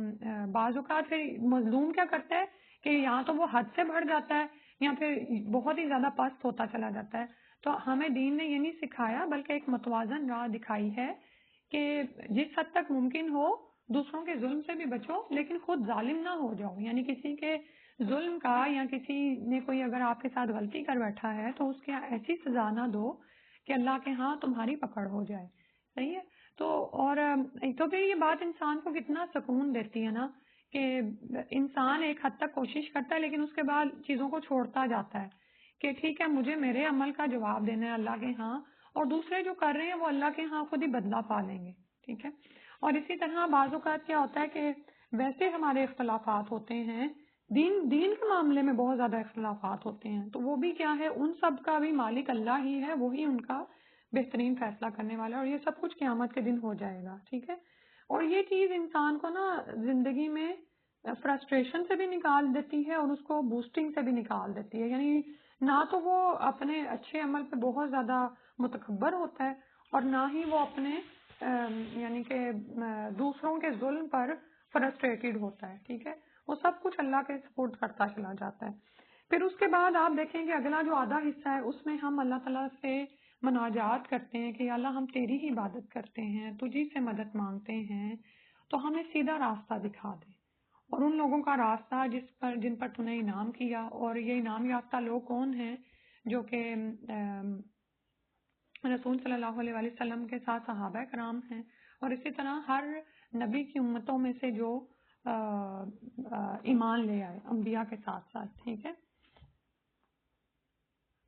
بعض اوقات پھر مظلوم کیا کرتا ہے کہ یا تو وہ حد سے بڑھ جاتا ہے یا پھر بہت ہی زیادہ پست ہوتا چلا جاتا ہے. تو ہمیں دین نے یہ نہیں سکھایا بلکہ ایک متوازن راہ دکھائی ہے کہ جس حد تک ممکن ہو دوسروں کے ظلم سے بھی بچو لیکن خود ظالم نہ ہو جاؤ. یعنی کسی کے ظلم کا یا کسی نے کوئی اگر آپ کے ساتھ غلطی کر بیٹھا ہے تو اس کے ایسی سزا نہ دو کہ اللہ کے ہاں تمہاری پکڑ ہو جائے. صحیح ہے. تو اور تو پھر یہ بات انسان کو کتنا سکون دیتی ہے نا کہ انسان ایک حد تک کوشش کرتا ہے لیکن اس کے بعد چیزوں کو چھوڑتا جاتا ہے کہ ٹھیک ہے مجھے میرے عمل کا جواب دینا ہے اللہ کے ہاں، اور دوسرے جو کر رہے ہیں وہ اللہ کے ہاں خود ہی بدلہ پا لیں گے. ٹھیک ہے، اور اسی طرح بعض اوقات کیا ہوتا ہے کہ ویسے ہمارے اختلافات ہوتے ہیں، دین کے معاملے میں بہت زیادہ اختلافات ہوتے ہیں تو وہ بھی کیا ہے، ان سب کا بھی مالک اللہ ہی ہے، وہی ان کا بہترین فیصلہ کرنے والا ہے اور یہ سب کچھ قیامت کے دن ہو جائے گا. ٹھیک ہے، اور یہ چیز انسان کو نا زندگی میں فرسٹریشن سے بھی نکال دیتی ہے اور اس کو بوسٹنگ سے بھی نکال دیتی ہے. یعنی نہ تو وہ اپنے اچھے عمل پہ بہت زیادہ متکبر ہوتا ہے اور نہ ہی وہ اپنے یعنی کہ دوسروں کے ظلم پر فرسٹریٹڈ ہوتا ہے. ٹھیک ہے, وہ سب کچھ اللہ کے سپورٹ کرتا چلا جاتا ہے. پھر اس کے بعد آپ دیکھیں کہ اگلا جو آدھا حصہ ہے اس میں ہم اللہ تعالیٰ سے مناجات کرتے ہیں کہ یا اللہ ہم تیری ہی عبادت کرتے ہیں, تجھی سے مدد مانگتے ہیں, تو ہمیں سیدھا راستہ دکھا دے اور ان لوگوں کا راستہ جن پر تو نے انعام کیا. اور یہ انعام یافتہ لوگ کون ہیں؟ جو کہ رسول صلی اللہ علیہ وآلہ وسلم کے ساتھ صحابہ کرام ہیں, اور اسی طرح ہر نبی کی امتوں میں سے جو ایمان لے آئے انبیاء کے ساتھ ساتھ. ٹھیک ہے,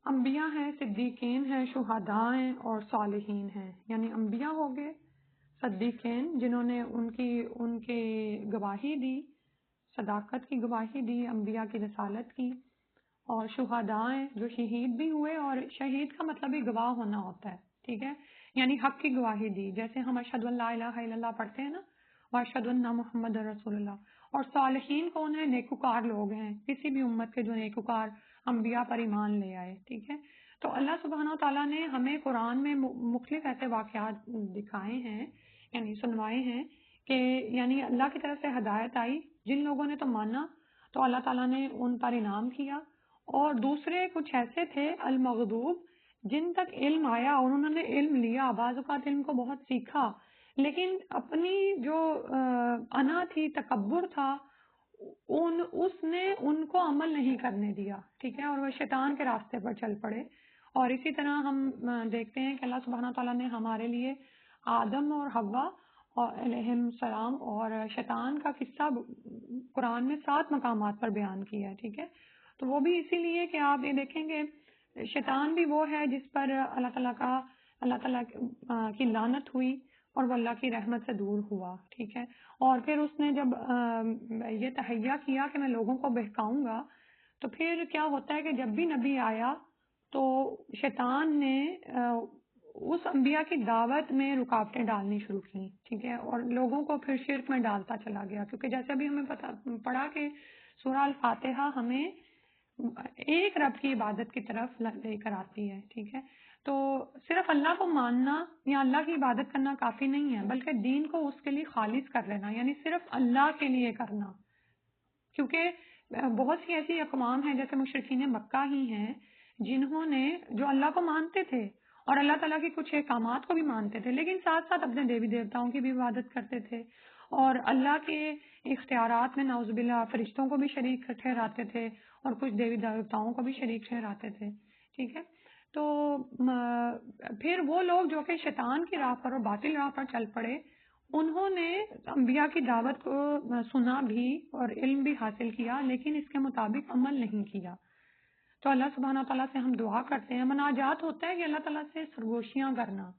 انبیاء ہیں, صدیقین ہیں, شہداء ہیں اور صالحین ہیں. یعنی انبیاء ہو گئے, صدیقین جنہوں نے ان کی گواہی دی, صداقت کی گواہی دی, انبیاء کی رسالت کی, اور شہداء ہیں جو شہید بھی ہوئے, اور شہید کا مطلب ہی گواہ ہونا ہوتا ہے. ٹھیک ہے, یعنی حق کی گواہی دی, جیسے ہم اشہد ان لا الہ الا اللہ پڑھتے ہیں نا, واشہد ان محمد رسول اللہ. اور صالحین کون ہیں؟ نیکوکار لوگ ہیں, کسی بھی امت کے جو نیکوکار انبیاء پر ایمان لے آئے. ٹھیک ہے, تو اللہ سبحانہ تعالیٰ نے ہمیں قرآن میں مختلف ایسے واقعات دکھائے ہیں, یعنی سنوائے ہیں کہ یعنی اللہ کی طرف سے ہدایت آئی, جن لوگوں نے تو مانا تو اللہ تعالیٰ نے ان پر انعام کیا, اور دوسرے کچھ ایسے تھے المغضوب جن تک علم آیا اور انہوں نے علم لیا, بعض اوقات علم کو بہت سیکھا, لیکن اپنی جو انا تھی, تکبر تھا, اس نے ان کو عمل نہیں کرنے دیا. ٹھیک ہے, اور وہ شیطان کے راستے پر چل پڑے. اور اسی طرح ہم دیکھتے ہیں کہ اللہ سبحانہ تعالیٰ نے ہمارے لیے آدم اور حوا علیہم السلام اور شیطان کا قصہ قرآن میں 7 مقامات پر بیان کیا ہے. ٹھیک ہے, تو وہ بھی اسی لیے کہ آپ یہ دیکھیں گے شیطان بھی وہ ہے جس پر اللہ تعالیٰ کی لعنت ہوئی اور وہ اللہ کی رحمت سے دور ہوا. ٹھیک ہے, اور پھر اس نے جب یہ تہیہ کیا کہ میں لوگوں کو بہکاؤں گا, تو پھر کیا ہوتا ہے کہ جب بھی نبی آیا تو شیطان نے اس انبیاء کی دعوت میں رکاوٹیں ڈالنی شروع کی. ٹھیک ہے, اور لوگوں کو پھر شرک میں ڈالتا چلا گیا, کیونکہ جیسے ابھی ہمیں پڑھا کہ سورہ الفاتحہ ہمیں ایک رب کی عبادت کی طرف لے کر آتی ہے. ٹھیک ہے, تو صرف اللہ کو ماننا یا اللہ کی عبادت کرنا کافی نہیں ہے, بلکہ دین کو اس کے لیے خالص کر لینا, یعنی صرف اللہ کے لیے کرنا. کیونکہ بہت سی ایسی اقوام ہیں جیسے مشرکین مکہ ہی ہیں جنہوں نے جو اللہ کو مانتے تھے اور اللہ تعالیٰ کے کچھ احکامات کو بھی مانتے تھے, لیکن ساتھ ساتھ اپنے دیوی دیوتاؤں کی بھی عبادت کرتے تھے, اور اللہ کے اختیارات میں نعوذ باللہ فرشتوں کو بھی شریک ٹھہراتے تھے اور کچھ دیوی دیوتاؤں کو بھی شریک ٹھہراتے تھے. ٹھیک ہے, تو پھر وہ لوگ جو کہ شیطان کی راہ پر اور باطل راہ پر چل پڑے, انہوں نے انبیاء کی دعوت کو سنا بھی اور علم بھی حاصل کیا, لیکن اس کے مطابق عمل نہیں کیا. تو اللہ سبحانہ تعالیٰ سے ہم دعا کرتے ہیں, مناجات ہوتا ہے کہ اللہ تعالیٰ سے سرگوشیاں کرنا.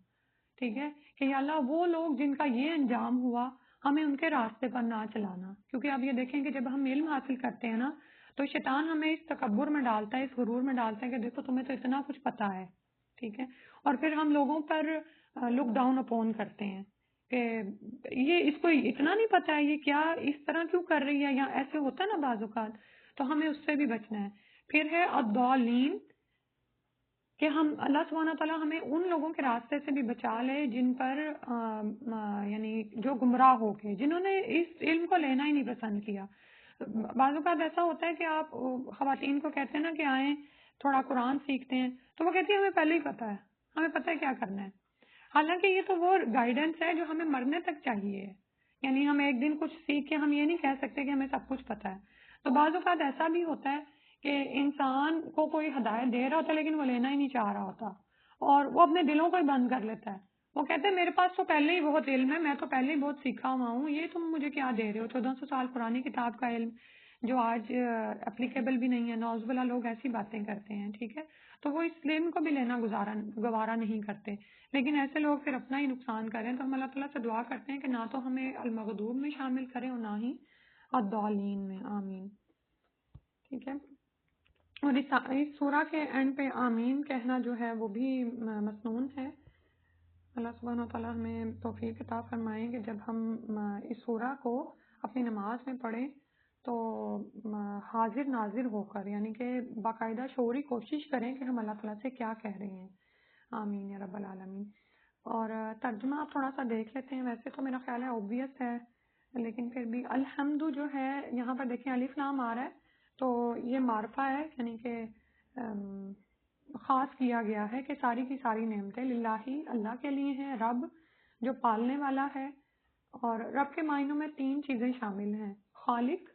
ٹھیک ہے, کہ یا اللہ وہ لوگ جن کا یہ انجام ہوا ہمیں ان کے راستے پر نہ چلانا. کیونکہ اب یہ دیکھیں کہ جب ہم علم حاصل کرتے ہیں نا, تو شیطان ہمیں اس تکبر میں ڈالتا ہے, اس غرور میں ڈالتا ہے کہ دیکھو تمہیں تو اتنا کچھ پتا ہے. ٹھیک ہے, اور پھر ہم لوگوں پر لک ڈاؤن اپون کرتے ہیں کہ یہ اس کو اتنا نہیں پتا ہے, یہ کیا اس طرح کیوں کر رہی ہے, یا ایسے ہوتا ہے نا بعض اوقات. تو ہمیں اس سے بھی بچنا ہے. پھر ہے الضالین, کہ ہم اللہ سبحانہ تعالیٰ ہمیں ان لوگوں کے راستے سے بھی بچا لے جن پر یعنی جو گمراہ ہو گئے, جنہوں نے اس علم کو لینا ہی نہیں پسند کیا. بعض اوقات ایسا ہوتا ہے کہ آپ خواتین کو کہتے ہیں نا کہ آئیں تھوڑا قرآن سیکھتے ہیں, تو وہ کہتی ہے ہمیں پہلے ہی پتا ہے, ہمیں پتہ ہے کیا کرنا ہے. حالانکہ یہ تو وہ گائیڈنس ہے جو ہمیں مرنے تک چاہیے. یعنی ہم ایک دن کچھ سیکھ کے ہم یہ نہیں کہہ سکتے کہ ہمیں سب کچھ پتا ہے. تو بعض اوقات ایسا بھی ہوتا ہے کہ انسان کو کوئی ہدایت دے رہا ہوتا ہے لیکن وہ لینا ہی نہیں چاہ رہا ہوتا, اور وہ اپنے دلوں کو ہی بند کر لیتا ہے. وہ کہتے ہیں میرے پاس تو پہلے ہی بہت علم ہے, میں تو پہلے ہی بہت سیکھا ہوا ہوں, یہ تم مجھے کیا دے رہے ہو, 1400 سال پرانی کتاب کا علم جو آج اپلیکیبل بھی نہیں ہے. نعوذ باللہ لوگ ایسی باتیں کرتے ہیں. ٹھیک ہے, تو وہ اس علم کو بھی لینا گوارا نہیں کرتے, لیکن ایسے لوگ پھر اپنا ہی نقصان کریں. تو ہم اللہ تعالیٰ سے دعا کرتے ہیں کہ نہ تو ہمیں المغضوب میں شامل کریں اور نہ ہی الضالین میں. آمین. ٹھیک ہے, اور اس سورہ کے اینڈ پہ آمین کہنا جو ہے وہ بھی مسنون ہے. اللہ سبحانہ تعالیٰ ہمیں توفیق عطا فرمائیں کہ جب ہم اس سورہ کو اپنی نماز میں پڑھیں تو حاضر ناظر ہو کر, یعنی کہ باقاعدہ شعوری کوشش کریں کہ ہم اللہ تعالیٰ سے کیا کہہ رہے ہیں. آمین یا رب العالمین. اور ترجمہ آپ تھوڑا سا دیکھ لیتے ہیں. ویسے تو میرا خیال ہے اوبویس ہے، لیکن پھر بھی الحمد جو ہے یہاں پر دیکھیں الف لام آ رہا ہے تو یہ معرفہ ہے، یعنی کہ خاص کیا گیا ہے کہ ساری کی ساری نعمتیں للہ، اللہ کے لیے ہیں، رب جو پالنے والا ہے. اور رب کے معنوں میں 3 چیزیں شامل ہیں: خالق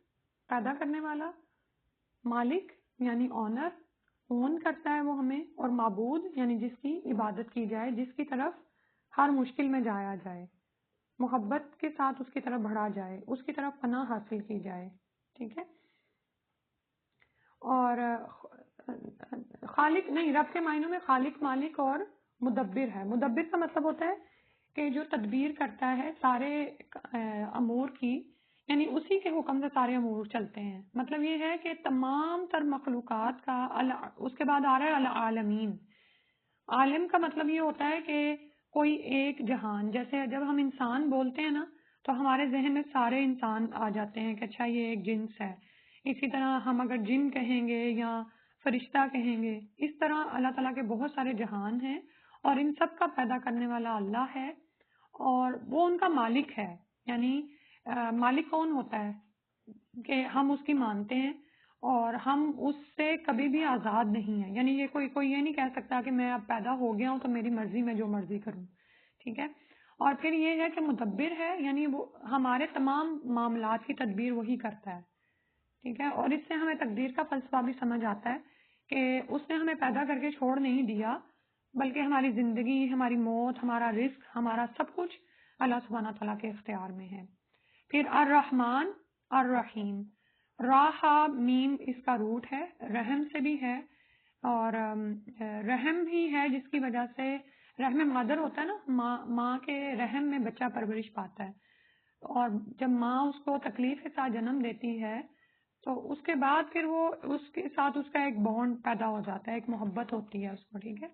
پیدا کرنے والا، مالک یعنی آنر اون کرتا ہے وہ ہمیں، اور معبود یعنی جس کی عبادت کی جائے، جس کی طرف ہر مشکل میں جایا جائے، محبت کے ساتھ اس کی طرف بڑھا جائے، اس کی طرف پناہ حاصل کی جائے. ٹھیک ہے. اور خالق نہیں، رب کے معنوں میں خالق، مالک اور مدبر ہے. مدبر کا مطلب ہوتا ہے کہ جو تدبیر کرتا ہے سارے امور کی، یعنی اسی کے حکم سے سارے امور چلتے ہیں. مطلب یہ ہے کہ تمام تر مخلوقات کا اس کے بعد آ رہا ہے العالمین. عالم کا مطلب یہ ہوتا ہے کہ کوئی ایک جہان. جیسے جب ہم انسان بولتے ہیں نا تو ہمارے ذہن میں سارے انسان آ جاتے ہیں کہ اچھا یہ ایک جنس ہے. اسی طرح ہم اگر جن کہیں گے یا فرشتہ کہیں گے، اس طرح اللہ تعالیٰ کے بہت سارے جہان ہیں اور ان سب کا پیدا کرنے والا اللہ ہے اور وہ ان کا مالک ہے. یعنی مالک کون ہوتا ہے کہ ہم اس کی مانتے ہیں اور ہم اس سے کبھی بھی آزاد نہیں ہیں. یعنی یہ کوئی یہ نہیں کہہ سکتا کہ میں اب پیدا ہو گیا ہوں تو میری مرضی میں جو مرضی کروں. ٹھیک ہے. اور پھر یہ ہے کہ مدبر ہے، یعنی وہ ہمارے تمام معاملات کی تدبیر وہی کرتا ہے. ٹھیک ہے. اور اس سے ہمیں تقدیر کا فلسفہ بھی سمجھ آتا ہے کہ اس نے ہمیں پیدا کر کے چھوڑ نہیں دیا، بلکہ ہماری زندگی، ہماری موت، ہمارا رزق، ہمارا سب کچھ اللہ سبحانہ تعالیٰ کے اختیار میں ہے. پھر الرحمن الرحیم. راہ میم اس کا روٹ ہے، رحم سے بھی ہے اور رحم بھی ہے جس کی وجہ سے رحم مدر ہوتا ہے نا، ماں کے رحم میں بچہ پرورش پاتا ہے. اور جب ماں اس کو تکلیف کے ساتھ جنم دیتی ہے تو اس کے بعد پھر وہ اس کے ساتھ اس کا ایک بانڈ پیدا ہو جاتا ہے، ایک محبت ہوتی ہے اس کو. ٹھیک ہے.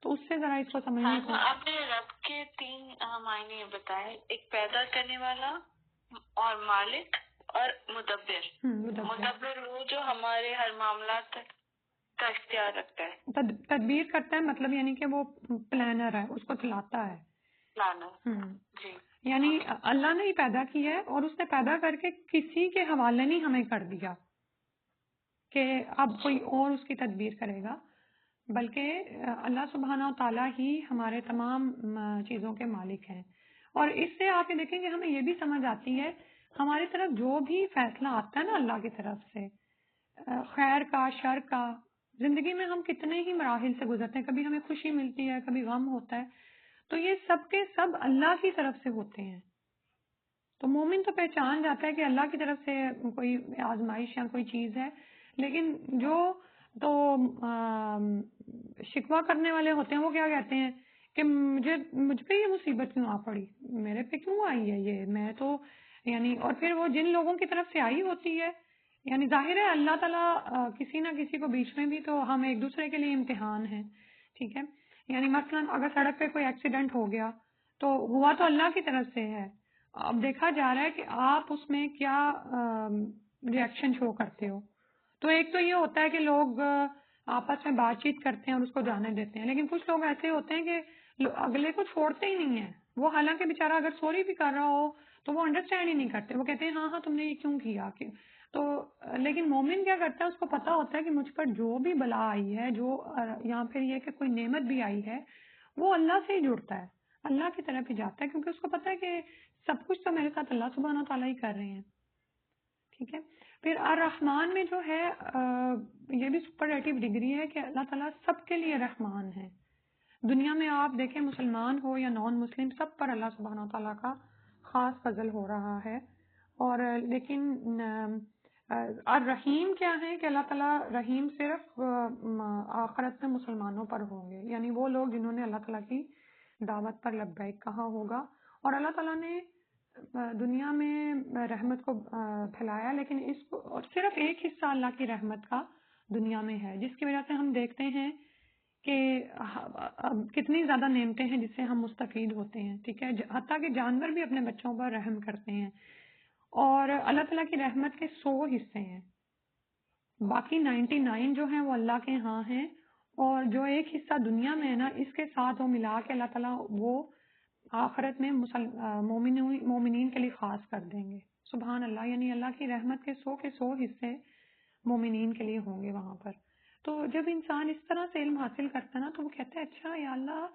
تو اس سے ذرا اس کو سمجھنے کو. آپ نے رب کے 3 معنی بتائے، ایک پیدا کرنے والا اور مالک اور مدبر. مدبر وہ جو ہمارے ہر معاملات کا اختیار رکھتا ہے، تدبیر کرتا ہے، مطلب یعنی کہ وہ پلانر ہے، اس کو چلاتا ہے. پلانر. جی. یعنی اللہ نے ہی پیدا کیا ہے اور اس نے پیدا کر کے کسی کے حوالے نہیں ہمیں کر دیا کہ اب کوئی اور اس کی تدبیر کرے گا، بلکہ اللہ سبحانہ تعالیٰ ہی ہمارے تمام چیزوں کے مالک ہیں. اور اس سے آپ یہ دیکھیں کہ ہمیں یہ بھی سمجھ آتی ہے ہماری طرف جو بھی فیصلہ آتا ہے نا اللہ کی طرف سے، خیر کا، شر کا، زندگی میں ہم کتنے ہی مراحل سے گزرتے ہیں، کبھی ہمیں خوشی ملتی ہے، کبھی غم ہوتا ہے، تو یہ سب کے سب اللہ کی طرف سے ہوتے ہیں. تو مومن تو پہچان جاتا ہے کہ اللہ کی طرف سے کوئی آزمائش یا کوئی چیز ہے، لیکن جو تو شکوہ کرنے والے ہوتے ہیں وہ کیا کہتے ہیں کہ مجھ پہ یہ مصیبت کیوں آ پڑی، میرے پہ کیوں آئی ہے یہ، میں تو یعنی. اور پھر وہ جن لوگوں کی طرف سے آئی ہوتی ہے، یعنی ظاہر ہے اللہ تعالیٰ کسی نہ کسی کو بیچ میں بھی تو ہم ایک دوسرے کے لیے امتحان ہیں. ٹھیک ہے. یعنی مثلا اگر سڑک پہ کوئی ایکسیڈنٹ ہو گیا تو ہوا تو اللہ کی طرف سے ہے. اب دیکھا جا رہا ہے کہ آپ اس میں کیا ری ایکشن شو کرتے ہو. تو ایک تو یہ ہوتا ہے کہ لوگ آپس میں بات چیت کرتے ہیں اور اس کو جانے دیتے ہیں، لیکن کچھ لوگ ایسے ہوتے ہیں کہ اگلے کو چھوڑتے ہی نہیں ہیں. وہ حالانکہ بیچارہ اگر سوری بھی کر رہا ہو تو وہ انڈرسٹینڈ ہی نہیں کرتے، وہ کہتے ہیں ہاں تم نے یہ کیوں کیا. تو لیکن مومن کیا کرتا ہے، اس کو پتا ہوتا ہے کہ مجھ پر جو بھی بلا آئی ہے، جو یہاں پھر یہ کہ کوئی نعمت بھی آئی ہے، وہ اللہ سے ہی جڑتا ہے، اللہ کی طرف ہی جاتا ہے، کیونکہ اس کو پتا ہے کہ سب کچھ تو میرے ساتھ اللہ سبحانہ تعالیٰ ہی کر رہے ہیں. ٹھیک ہے. پھر الرحمن میں جو ہے یہ بھی سپرلیٹیو ڈگری ہے کہ اللہ تعالیٰ سب کے لیے رحمان ہے. دنیا میں آپ دیکھیں مسلمان ہو یا نان مسلم، سب پر اللہ سبحانہ تعالیٰ کا خاص فضل ہو رہا ہے. اور لیکن الرحیم کیا ہے کہ اللہ تعالیٰ رحیم صرف آخرت میں مسلمانوں پر ہوں گے، یعنی وہ لوگ جنہوں نے اللہ تعالیٰ کی دعوت پر لبیک کہا ہوگا. اور اللہ تعالیٰ نے دنیا میں رحمت کو پھیلایا، لیکن اس کو اور صرف ایک حصہ اللہ کی رحمت کا دنیا میں ہے، جس کی وجہ سے ہم دیکھتے ہیں کہ کتنی زیادہ نعمتیں ہیں جس سے ہم مستفید ہوتے ہیں. ٹھیک ہے. حتیٰ کہ جانور بھی اپنے بچوں پر رحم کرتے ہیں. اور اللہ تعالیٰ کی رحمت کے 100 حصے ہیں، باقی 99 جو ہیں وہ اللہ کے ہاں ہیں اور جو ایک حصہ دنیا میں ہے نا اس کے ساتھ وہ ملا کے اللہ تعالیٰ وہ آخرت میں مومنین کے لیے خاص کر دیں گے. سبحان اللہ. یعنی اللہ کی رحمت کے 100 حصے مومنین کے لیے ہوں گے وہاں پر. تو جب انسان اس طرح سے علم حاصل کرتا ہے نا تو وہ کہتا ہے اچھا یا اللہ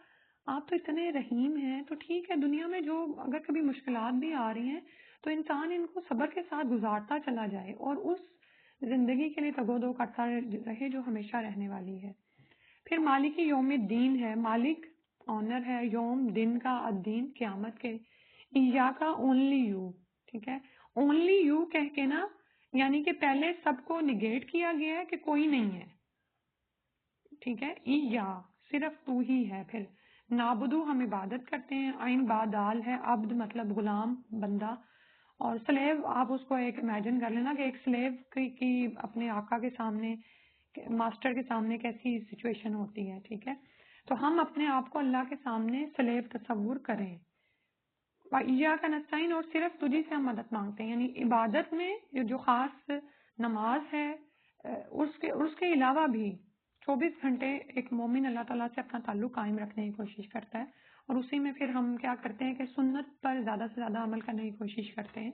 آپ تو اتنے رحیم ہیں, تو ٹھیک ہے دنیا میں جو اگر کبھی مشکلات بھی آ رہی ہیں تو انسان ان کو صبر کے ساتھ گزارتا چلا جائے اور اس زندگی کے لیے تگودو کرتا رہے جو ہمیشہ رہنے والی ہے. پھر مالک یوم الدین ہے. مالک آنر ہے, یوم دن کا, الدین قیامت کے. ایاکا اونلی یو. ٹھیک ہے, اونلی یو کہہ کے نا یعنی کہ پہلے سب کو نگیٹ کیا گیا ہے کہ کوئی نہیں ہے. ٹھیک ہے, یا صرف تو ہی ہے. پھر نابدو ہم عبادت کرتے ہیں. عین با دال ہے, عبد مطلب غلام بندہ, اور سلیو آپ اس کو ایک امیجن کر لینا کہ ایک سلیو کی اپنے آقا کے سامنے ماسٹر کے سامنے کیسی سچویشن ہوتی ہے. ٹھیک ہے, تو ہم اپنے آپ کو اللہ کے سامنے سلیب تصور کریں. ایاک نستعین, اور صرف تجھی سے ہم مدد مانگتے ہیں. یعنی عبادت میں جو خاص نماز ہے اس کے علاوہ بھی 24 گھنٹے ایک مومن اللہ تعالیٰ سے اپنا تعلق قائم رکھنے کی کوشش کرتا ہے, اور اسی میں پھر ہم کیا کرتے ہیں کہ سنت پر زیادہ سے زیادہ عمل کرنے کی کوشش کرتے ہیں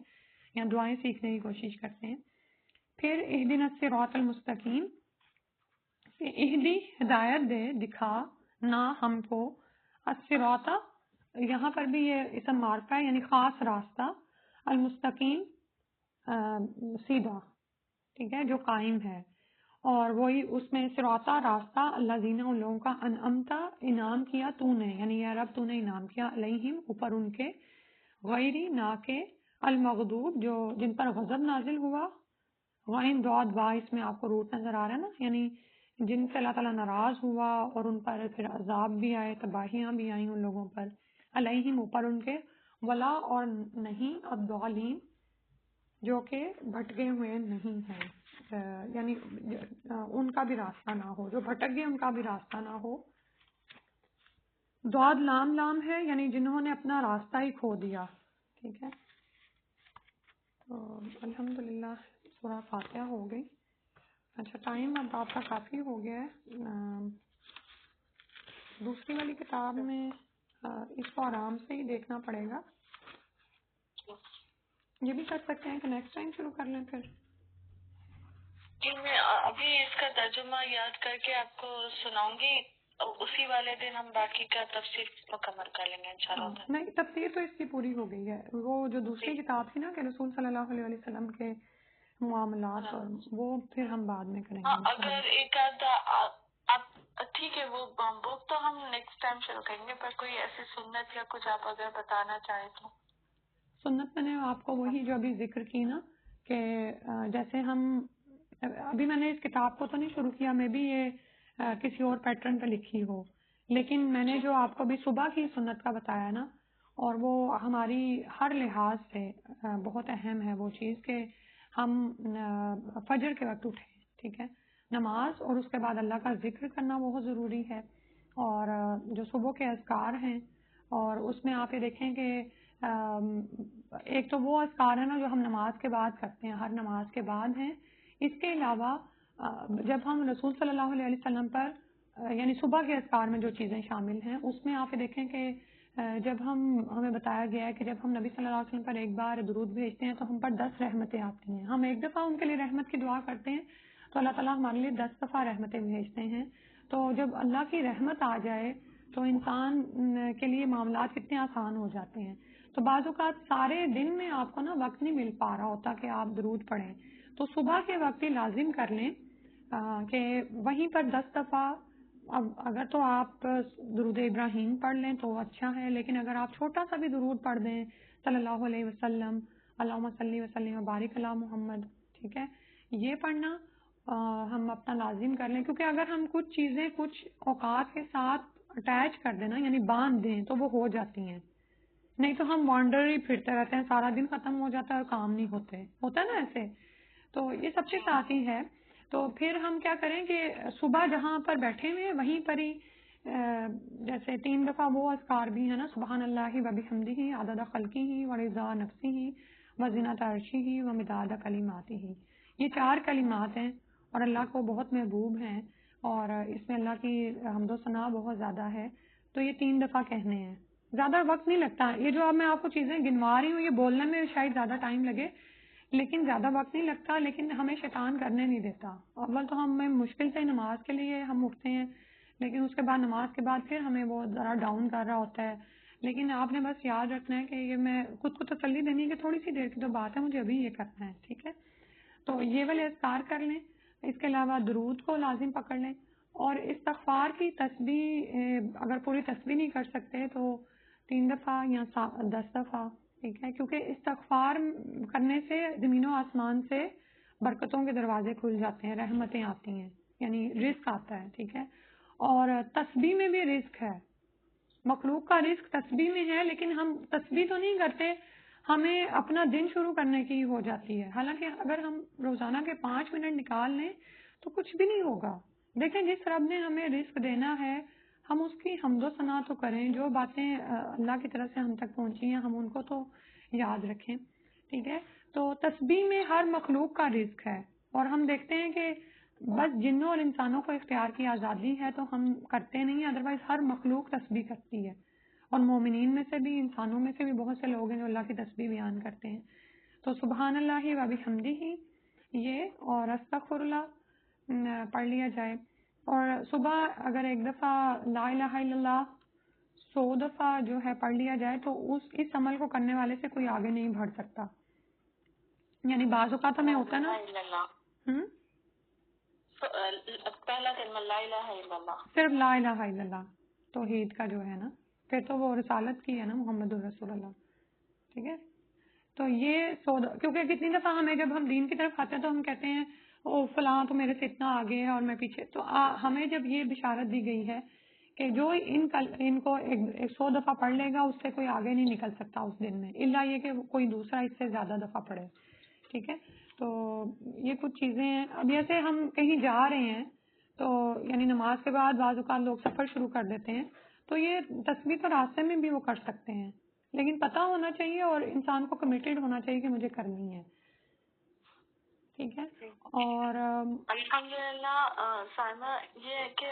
یا دعائیں سیکھنے کی کوشش کرتے ہیں. پھر اہدنا الصراط المستقیم, اہدی ہدایت دے, دکھا نہ ہم کو, الصراط یہاں پر بھی یہ اسم معرفہ ہے یعنی خاص راستہ, المستقیم سیدھا, ٹھیک ہے, جو قائم ہے. اور وہی اس میں صراطہ راستہ, اللہ زینہ ان لوگوں کا, انعمتا انعام کیا تو نے, یعنی یا رب تو نے انعام کیا, علیہم اوپر ان کے, غیری نہ کے, المغضوب جو جن پر غضب نازل ہوا, غین دعاد با اس میں آپ کو روٹ نظر آ رہا ہے نا, یعنی جن سے اللہ تعالیٰ ناراض ہوا اور ان پر پھر عذاب بھی آئے, تباہیاں بھی آئیں ان لوگوں پر, علیہم اوپر ان کے, ولا اور نہیں, الضالین جو کہ بھٹکے ہوئے نہیں ہیں, یعنی ان کا بھی راستہ نہ ہو, جو بھٹک گئے ان کا بھی راستہ نہ ہو. دعاد لام لام ہے یعنی جنہوں نے اپنا راستہ ہی کھو دیا. ٹھیک ہے, تو الحمدللہ سورہ فاتحہ ہو گئی. اچھا ٹائم اب آپ کا کافی ہو گیا ہے. دوسری والی کتاب میں اس کو آرام سے ہی دیکھنا پڑے گا. یہ بھی کر سکتے ہیں کہ نیکسٹ ٹائم شروع کر لیں پھر. جی میں ابھی اس کا ترجمہ یاد کر کے آپ کو سناؤں گی, اسی والے دن ہم باقی کا تفصیل مکمل کر لیں گے انشاءاللہ. نہیں تفسیر تو اس کی پوری ہو گئی ہے. وہ جو دوسری کتاب تھی نا کہ رسول صلی اللہ علیہ وسلم کے معاملات, اور وہ پھر ہم بعد میں کریں گے. اگر ایک آدھا آپ ٹھیک ہے وہ بک تو ہم نیکسٹ ٹائم شروع کریں گے, پر کوئی ایسی سنت یا کچھ آپ اگر بتانا چاہیں تو. سنت میں نے آپ کو وہی جو ابھی ذکر کی نا کہ جیسے ہم ابھی میں نے اس کتاب کو تو نہیں شروع کیا, میں بھی یہ کسی اور پیٹرن پہ لکھی ہو, لیکن میں نے جو آپ کو ابھی صبح کی سنت کا بتایا نا, اور وہ ہماری ہر لحاظ سے بہت اہم ہے وہ چیز کہ ہم فجر کے وقت اٹھیں. ٹھیک ہے, نماز اور اس کے بعد اللہ کا ذکر کرنا بہت ضروری ہے. اور جو صبح کے اذکار ہیں, اور اس میں آپ یہ دیکھیں کہ ایک تو وہ اذکار ہے نا جو ہم نماز کے بعد کرتے ہیں, ہر نماز کے بعد ہیں. اس کے علاوہ جب ہم رسول صلی اللہ علیہ وسلم پر یعنی صبح کے اذکار میں جو چیزیں شامل ہیں اس میں آپ یہ دیکھیں کہ جب ہمیں بتایا گیا ہے کہ جب ہم نبی صلی اللہ علیہ وسلم پر ایک بار درود بھیجتے ہیں تو ہم پر 10 رحمتیں آتی ہیں. ہم ایک دفعہ ان کے لیے رحمت کی دعا کرتے ہیں تو اللہ تعالیٰ ہمارے لیے 10 دفعہ رحمتیں بھیجتے ہیں. تو جب اللہ کی رحمت آ جائے تو انسان کے لیے معاملات کتنے آسان ہو جاتے ہیں. تو بعض اوقات سارے دن میں آپ کو نا وقت نہیں مل پا رہا ہوتا کہ آپ درود پڑھیں, تو صبح کے وقت ہی لازم کر لیں کہ وہیں پر 10 دفعہ. اب اگر تو آپ درود ابراہیم پڑھ لیں تو اچھا ہے, لیکن اگر آپ چھوٹا سا بھی درود پڑھ دیں صلی اللہ علیہ وسلم, اللہم صلی وسلم وبارک علی محمد, ٹھیک ہے, یہ پڑھنا ہم اپنا لازم کر لیں. کیونکہ اگر ہم کچھ چیزیں کچھ اوقات کے ساتھ اٹیچ کر دیں نا یعنی باندھ دیں تو وہ ہو جاتی ہیں, نہیں تو ہم وانڈر ہی پھرتے رہتے ہیں, سارا دن ختم ہو جاتا ہے اور کام نہیں ہوتا ہے نا ایسے. تو یہ سب کے ساتھ ہی ہے. تو پھر ہم کیا کریں کہ صبح جہاں پر بیٹھے ہوئے وہیں پر ہی جیسے 3 دفعہ وہ اذکار بھی ہے نا, سبحان اللہ و بحمدہ عدد خلقہ و رضا نفسہ و زینت عرشہ و مداد کلماتہ. یہ 4 کلمات ہیں اور اللہ کو بہت محبوب ہیں. اور اس میں اللہ کی حمد و ثنا بہت زیادہ ہے. تو یہ 3 دفعہ کہنے ہیں. زیادہ وقت نہیں لگتا. یہ جو اب میں آپ کو چیزیں گنوا رہی ہوں یہ بولنے میں شاید زیادہ ٹائم لگے لیکن زیادہ وقت نہیں لگتا. لیکن ہمیں شیطان کرنے نہیں دیتا. اول تو ہمیں مشکل سے نماز کے لیے ہم اٹھتے ہیں لیکن اس کے بعد نماز کے بعد پھر ہمیں وہ ذرا ڈاؤن کر رہا ہوتا ہے. لیکن آپ نے بس یاد رکھنا ہے کہ یہ میں خود کو تسلی دینی ہے کہ تھوڑی سی دیر کی تو بات ہے, مجھے ابھی یہ کرنا ہے. ٹھیک ہے, تو یہ والے اذکار کر لیں. اس کے علاوہ درود کو لازم پکڑ لیں. اور استغفار کی تسبیح اگر پوری تسبیح نہیں کر سکتے تو 3 دفعہ یا 10 دفعہ. ٹھیک ہے, کیونکہ استغفار کرنے سے زمین و آسمان سے برکتوں کے دروازے کھل جاتے ہیں, رحمتیں آتی ہیں, یعنی رزق آتا ہے. ٹھیک ہے, اور تسبیح میں بھی رزق ہے. مخلوق کا رزق تسبیح میں ہے لیکن ہم تسبیح تو نہیں کرتے, ہمیں اپنا دن شروع کرنے کی ہو جاتی ہے. حالانکہ اگر ہم روزانہ کے 5 منٹ نکال لیں تو کچھ بھی نہیں ہوگا. دیکھیں جس رب نے ہمیں رزق دینا ہے ہم اس کی حمد و ثنا تو کریں. جو باتیں اللہ کی طرف سے ہم تک پہنچی ہیں ہم ان کو تو یاد رکھیں. ٹھیک ہے, تو تسبیح میں ہر مخلوق کا رزق ہے. اور ہم دیکھتے ہیں کہ بس جنوں اور انسانوں کو اختیار کی آزادی ہے تو ہم کرتے نہیں, ادروائز ہر مخلوق تسبیح کرتی ہے. اور مومنین میں سے بھی, انسانوں میں سے بھی بہت سے لوگ ہیں جو اللہ کی تسبیح بیان کرتے ہیں. تو سبحان اللہ و بحمدہ یہ اور استغفر اللہ پڑھ لیا جائے. اور صبح اگر ایک دفعہ لا الہ الا اللہ 100 دفعہ جو ہے پڑھ لیا جائے تو اس عمل کو کرنے والے سے کوئی آگے نہیں بڑھ سکتا. یعنی بعض اوقات ہمیں ہوتا ہے نا پہلا کلمہ لا الہ الا اللہ, صرف لا الہ الا اللہ توحید کا جو ہے نا, پھر تو وہ رسالت کی ہے نا, محمد الرسول اللہ. ٹھیک ہے, تو یہ کیونکہ کتنی دفعہ ہمیں جب ہم دین کی طرف آتے ہیں تو ہم کہتے ہیں او فلاں تو میرے سے اتنا آگے ہے اور میں پیچھے. تو ہمیں جب یہ بشارت دی گئی ہے کہ جو ان کو 100 دفعہ پڑھ لے گا اس سے کوئی آگے نہیں نکل سکتا اس دن میں, الا یہ کہ کوئی دوسرا اس سے زیادہ دفعہ پڑھے. ٹھیک ہے, تو یہ کچھ چیزیں ہیں. اب جیسے ہم کہیں جا رہے ہیں تو یعنی نماز کے بعد بعض اوقات لوگ سفر شروع کر دیتے ہیں تو یہ تسبیح تو راستے میں بھی وہ کر سکتے ہیں لیکن پتہ ہونا چاہیے اور انسان کو کمیٹیڈ ہونا چاہیے کہ مجھے کرنی ہے. ٹھیک ہے, اور الحمدللہ سائمہ یہ ہے کہ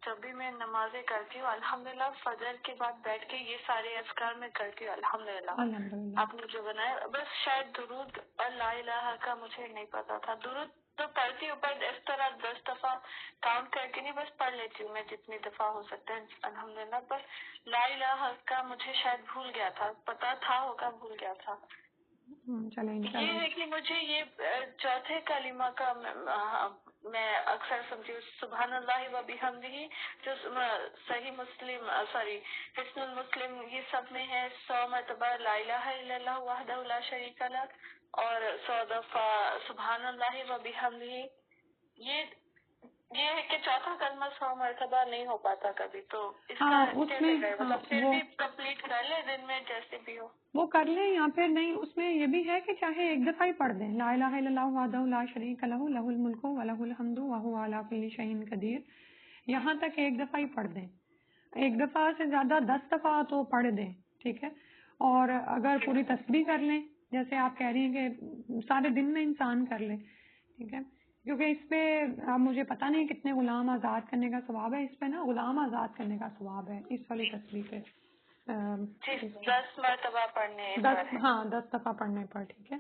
جب بھی میں نمازیں کرتی ہوں الحمدللہ فجر کے بعد بیٹھ کے یہ سارے اذکار میں کرتی ہوں. الحمدللہ آپ نے جو بنایا, بس شاید درود اور لا الہ کا مجھے نہیں پتا تھا. درود تو پڑھتی ہوں پر اس طرح 10 دفعہ کاؤنٹ کر کے نہیں, بس پڑھ لیتی ہوں میں جتنی دفعہ ہو سکتا ہے الحمدللہ. پر لا الہ کا مجھے شاید بھول گیا تھا, پتا تھا ہوگا بھول گیا تھا. یہ ہے کہ مجھے یہ چوتھے کلمہ کا میں اکثر سمجھی سبحان اللہ و بحمدہ, جو صحیح مسلم حسن المسلم یہ سب میں ہے 100 مرتبہ لا الہ الا اللہ وحدہ لا شریک لہ اور 100 دفعہ سبحان اللہ و بحمدہ. یہ ہے کہ چوتھا کلمہ 100 مرتبہ نہیں ہو پاتا کبھی, تو اس کا مطلب پھر بھی کمپلیٹ کر لے دن میں جیسے بھی ہو وہ کر لیں یا پھر نہیں. اس میں یہ بھی ہے کہ چاہے ایک دفعہ ہی پڑھ دیں لا الہ الا اللہ وحدہ لا شریک لہ لہ الملک و لہ الحمد وہو علی کل شیء قدیر, یہاں تک ایک دفعہ ہی پڑھ دیں. ایک دفعہ سے زیادہ 10 دفعہ تو پڑھ دیں. ٹھیک ہے, اور اگر پوری تسبیح کر لیں جیسے آپ کہہ رہی ہیں کہ سارے دن میں انسان کر لے. ٹھیک ہے, کیونکہ اس پہ اب مجھے پتہ نہیں کتنے غلام آزاد کرنے کا ثواب ہے. اس پہ نا غلام آزاد کرنے کا ثواب ہے اس والی تسبیح پہ 10 مرتبہ پڑھنے 10 دفعہ پڑھنے پر. ٹھیک ہے,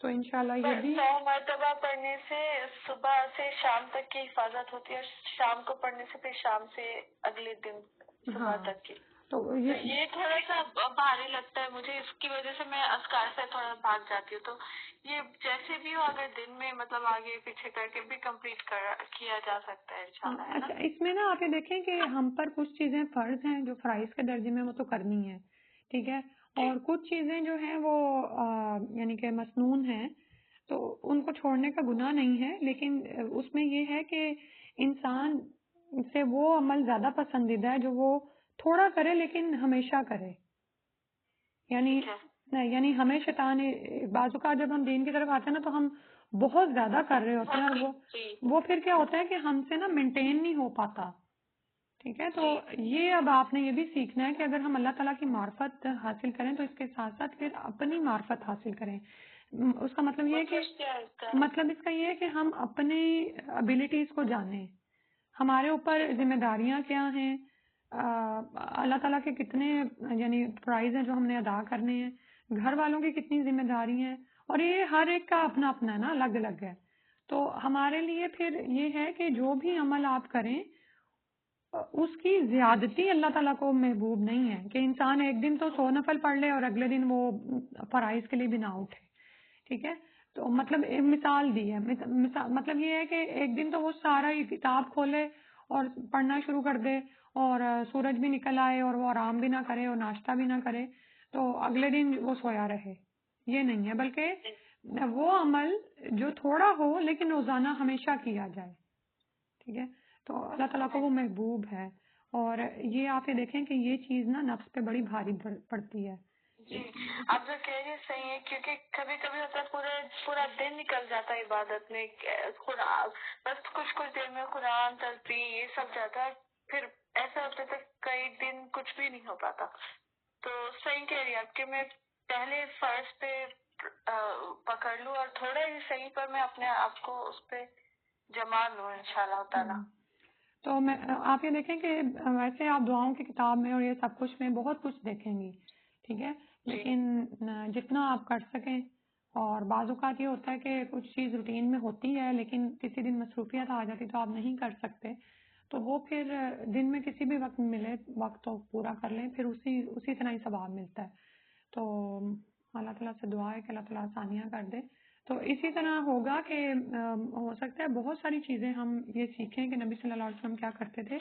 تو انشاءاللہ یہ بھی 100 مرتبہ پڑھنے سے صبح سے شام تک کی حفاظت ہوتی ہے, شام کو پڑھنے سے پھر شام سے اگلے دن صبح تک کی. تو یہ تھوڑا سا بھاری لگتا ہے مجھے, اس کی وجہ سے میں اذکار سے تھوڑا بھاگ جاتی ہوں. تو یہ جیسے بھی ہو اگر دن میں مطلب آگے پیچھے کر کے بھی کمپلیٹ کیا جا سکتا ہے انشاءاللہ. اچھا, اس میں نا آپ یہ دیکھیں کہ ہم پر کچھ چیزیں فرض ہیں جو فرائض کے درجے میں وہ تو کرنی ہے. ٹھیک ہے, اور کچھ چیزیں جو ہیں وہ یعنی کہ مسنون ہیں تو ان کو چھوڑنے کا گناہ نہیں ہے, لیکن اس میں یہ ہے کہ انسان سے وہ عمل زیادہ پسندیدہ ہے جو وہ تھوڑا کرے لیکن ہمیشہ کرے. یعنی ہمیں شیطان بعض اوقات جب ہم دین کی طرف آتے ہیں نا تو ہم بہت زیادہ کر رہے ہوتے ہیں اور وہ پھر کیا ہوتا ہے کہ ہم سے نا مینٹین نہیں ہو پاتا. ٹھیک ہے, تو یہ اب آپ نے یہ بھی سیکھنا ہے کہ اگر ہم اللہ تعالیٰ کی معرفت حاصل کریں تو اس کے ساتھ ساتھ پھر اپنی معرفت حاصل کریں. اس کا مطلب یہ ہے کہ اس کا یہ ہے کہ ہم اپنی ابیلٹیز کو جانیں. ہمارے اوپر ذمہ داریاں کیا ہیں، اللہ تعالیٰ کے کتنے یعنی فرائض ہیں جو ہم نے ادا کرنے ہیں، گھر والوں کی کتنی ذمہ داری ہیں، اور یہ ہر ایک کا اپنا اپنا ہے نا، الگ الگ ہے. تو ہمارے لیے پھر یہ ہے کہ جو بھی عمل آپ کریں اس کی زیادتی اللہ تعالیٰ کو محبوب نہیں ہے، کہ انسان ایک دن تو 100 نفل پڑھ لے اور اگلے دن وہ فرائض کے لیے بھی نہ اٹھے. ٹھیک ہے، تو مطلب ایک مثال دی ہے، مطلب یہ ہے کہ ایک دن تو وہ سارا ہی کتاب کھولے اور پڑھنا شروع کر دے اور سورج بھی نکل آئے اور وہ آرام بھی نہ کرے اور ناشتہ بھی نہ کرے تو اگلے دن وہ سویا رہے. یہ نہیں ہے، بلکہ وہ عمل جو تھوڑا ہو لیکن روزانہ ہمیشہ کیا جائے. ٹھیک ہے، تو اللہ تعالیٰ کو وہ محبوب ہے. اور یہ آپ یہ دیکھیں کہ یہ چیز نا نفس پہ بڑی بھاری پڑتی ہے. جی آپ جو کہہ رہی ہیں صحیح ہے، کیونکہ کبھی کبھی ہوتا ہے پورا دن نکل جاتا ہے عبادت میں، بس کچھ دیر میں قرآن تسبیح یہ سب جاتا ہے، پھر ایسا ہوتا ہے کئی دن کچھ بھی نہیں ہو پاتا. تو صحیح کہہ رہی ہیں آپ کہ میں پہلے فرض پہ پکڑ لوں اور تھوڑے ہی صحیح پر میں اپنے آپ کو اس پہ جما لوں انشاءاللہ تعالیٰ. تو میں آپ یہ دیکھیں کہ ویسے آپ دعاؤں کی کتاب میں اور یہ سب کچھ میں بہت کچھ دیکھیں گی. ٹھیک ہے، لیکن جتنا آپ کر سکیں. اور بعض اوقات یہ ہوتا ہے کہ کچھ چیز روٹین میں ہوتی ہے لیکن کسی دن مصروفیت آ جاتی تو آپ نہیں کر سکتے، تو وہ پھر دن میں کسی بھی وقت ملے وقت تو پورا کر لیں، پھر اسی طرح ہی ثواب ملتا ہے. تو اللہ تعالیٰ سے دعا ہے کہ اللہ تعالیٰ آسانیاں کر دے. تو اسی طرح ہوگا کہ ہو سکتا ہے بہت ساری چیزیں ہم یہ سیکھیں کہ نبی صلی اللہ علیہ وسلم کیا کرتے تھے،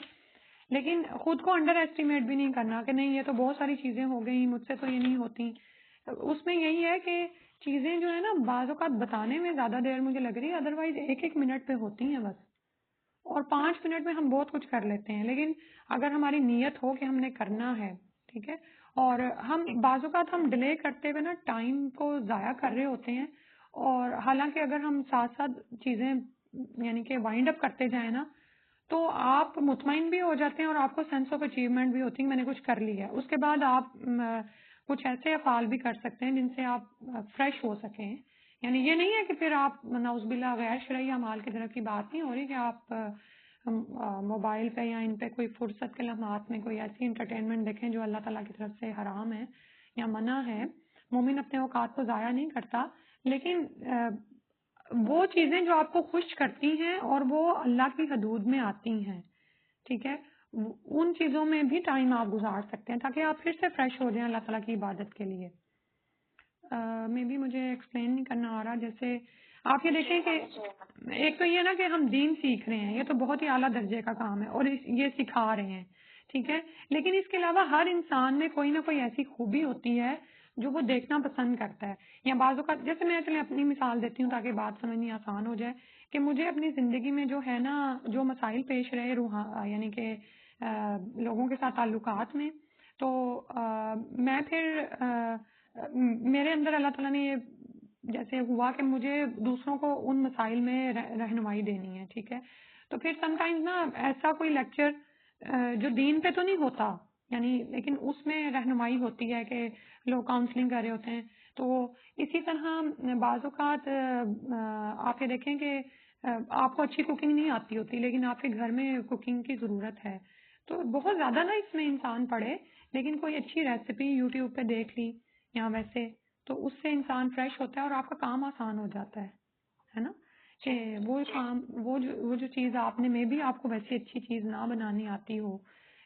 لیکن خود کو انڈر ایسٹیمیٹ بھی نہیں کرنا کہ نہیں یہ تو بہت ساری چیزیں ہو گئی مجھ سے تو یہ نہیں ہوتی. اس میں یہی ہے کہ چیزیں جو ہے نا بعض اوقات بتانے میں زیادہ دیر مجھے لگ رہی ہے، ادروائز ایک منٹ پہ ہوتی ہیں بس، اور 5 منٹ میں ہم بہت کچھ کر لیتے ہیں. لیکن اگر ہماری نیت ہو کہ ہم نے کرنا ہے، ٹھیک ہے، اور ہم بعض اوقات ہم ڈیلے کرتے ہوئے نا ٹائم کو ضائع کر رہے ہوتے ہیں. اور حالانکہ اگر ہم ساتھ ساتھ چیزیں یعنی کہ وائنڈ اپ کرتے جائیں نا تو آپ مطمئن بھی ہو جاتے ہیں اور آپ کو سینس آف اچیومنٹ بھی ہوتی ہے میں نے کچھ کر لیا. اس کے بعد آپ کچھ ایسے افعال بھی کر سکتے ہیں جن سے آپ فریش ہو سکیں. یعنی یہ نہیں ہے کہ پھر آپ نعوذ باللہ غیر شرعی اعمال کی طرف کی بات نہیں ہو رہی کہ آپ موبائل پہ یا ان پہ کوئی فرصت کے لمحات میں کوئی ایسی انٹرٹینمنٹ دیکھیں جو اللہ تعالیٰ کی طرف سے حرام ہے یا منع ہے. مومن اپنے اوقات کو ضائع نہیں کرتا، لیکن وہ چیزیں جو آپ کو خوش کرتی ہیں اور وہ اللہ کی حدود میں آتی ہیں، ٹھیک ہے، ان چیزوں میں بھی ٹائم آپ گزار سکتے ہیں تاکہ آپ پھر سے فریش ہو جائیں اللہ تعالیٰ کی عبادت کے لیے. میں بھی مجھے ایکسپلین نہیں کرنا آ رہا. جیسے آپ یہ دیکھیں کہ ایک تو یہ نا کہ ہم دین سیکھ رہے ہیں، یہ تو بہت ہی اعلیٰ درجے کا کام ہے اور یہ سکھا رہے ہیں، ٹھیک ہے، لیکن اس کے علاوہ ہر انسان میں کوئی نہ کوئی ایسی خوبی ہوتی ہے جو وہ دیکھنا پسند کرتا ہے. یا بعض اوقات جیسے میں چلے اپنی مثال دیتی ہوں تاکہ بات سمجھنی آسان ہو جائے کہ مجھے اپنی زندگی میں جو ہے نا جو مسائل پیش رہے یعنی کہ لوگوں کے ساتھ تعلقات میں، تو میں پھر میرے اندر اللہ تعالیٰ نے یہ جیسے ہوا کہ مجھے دوسروں کو ان مسائل میں رہنمائی دینی ہے، ٹھیک ہے. تو پھر سم ٹائمز نا ایسا کوئی لیکچر جو دین پہ تو نہیں ہوتا یعنی لیکن اس میں رہنمائی ہوتی ہے کہ لوگ کاؤنسلنگ کر رہے ہوتے ہیں. تو اسی طرح بعض اوقات آپ یہ دیکھیں کہ آپ کو اچھی کوکنگ نہیں آتی ہوتی لیکن آپ کے گھر میں کوکنگ کی ضرورت ہے، تو بہت زیادہ نا اس میں انسان پڑھے لیکن کوئی اچھی ریسیپی یوٹیوب پہ دیکھ لی یا ویسے، تو اس سے انسان فریش ہوتا ہے اور آپ کا کام آسان ہو جاتا ہے نا. کہ وہ کام وہ جو چیز آپ نے میں بھی آپ کو ویسی اچھی چیز نہ بنانی آتی ہو،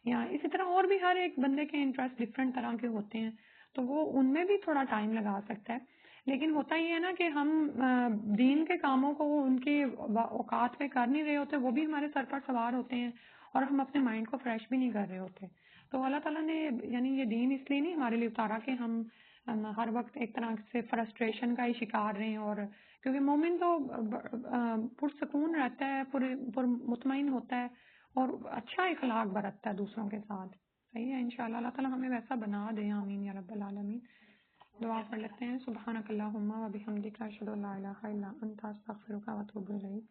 یا اسی طرح اور بھی ہر ایک بندے کے انٹرسٹ ڈفرینٹ طرح کے ہوتے ہیں تو وہ ان میں بھی تھوڑا ٹائم لگا سکتا ہے. لیکن ہوتا یہ ہے نا کہ ہم دین کے کاموں کو ان کے اوقات پہ کر نہیں رہے ہوتے، وہ بھی ہمارے سر پر سوار ہوتے ہیں اور ہم اپنے مائنڈ کو فریش بھی نہیں کر رہے ہوتے. تو اللہ تعالیٰ نے یعنی یہ دین اس لیے نہیں ہمارے لیے اتارا کہ ہم ہر وقت ایک طرح سے فرسٹریشن کا ہی شکار رہیں، اور کیونکہ مومن تو پرسکون رہتا ہے، پر مطمئن ہوتا ہے اور اچھا اخلاق برتتا ہے دوسروں کے ساتھ. صحیح ہے، انشاءاللہ اللہ تعالیٰ ہمیں ویسا بنا دے. آمین یا رب العالمین. دعا کر لیتے ہیں. سبحانک اللہم و بحمدک اشہد ان لا الہ الا انت استغفرک و اتوب الیک.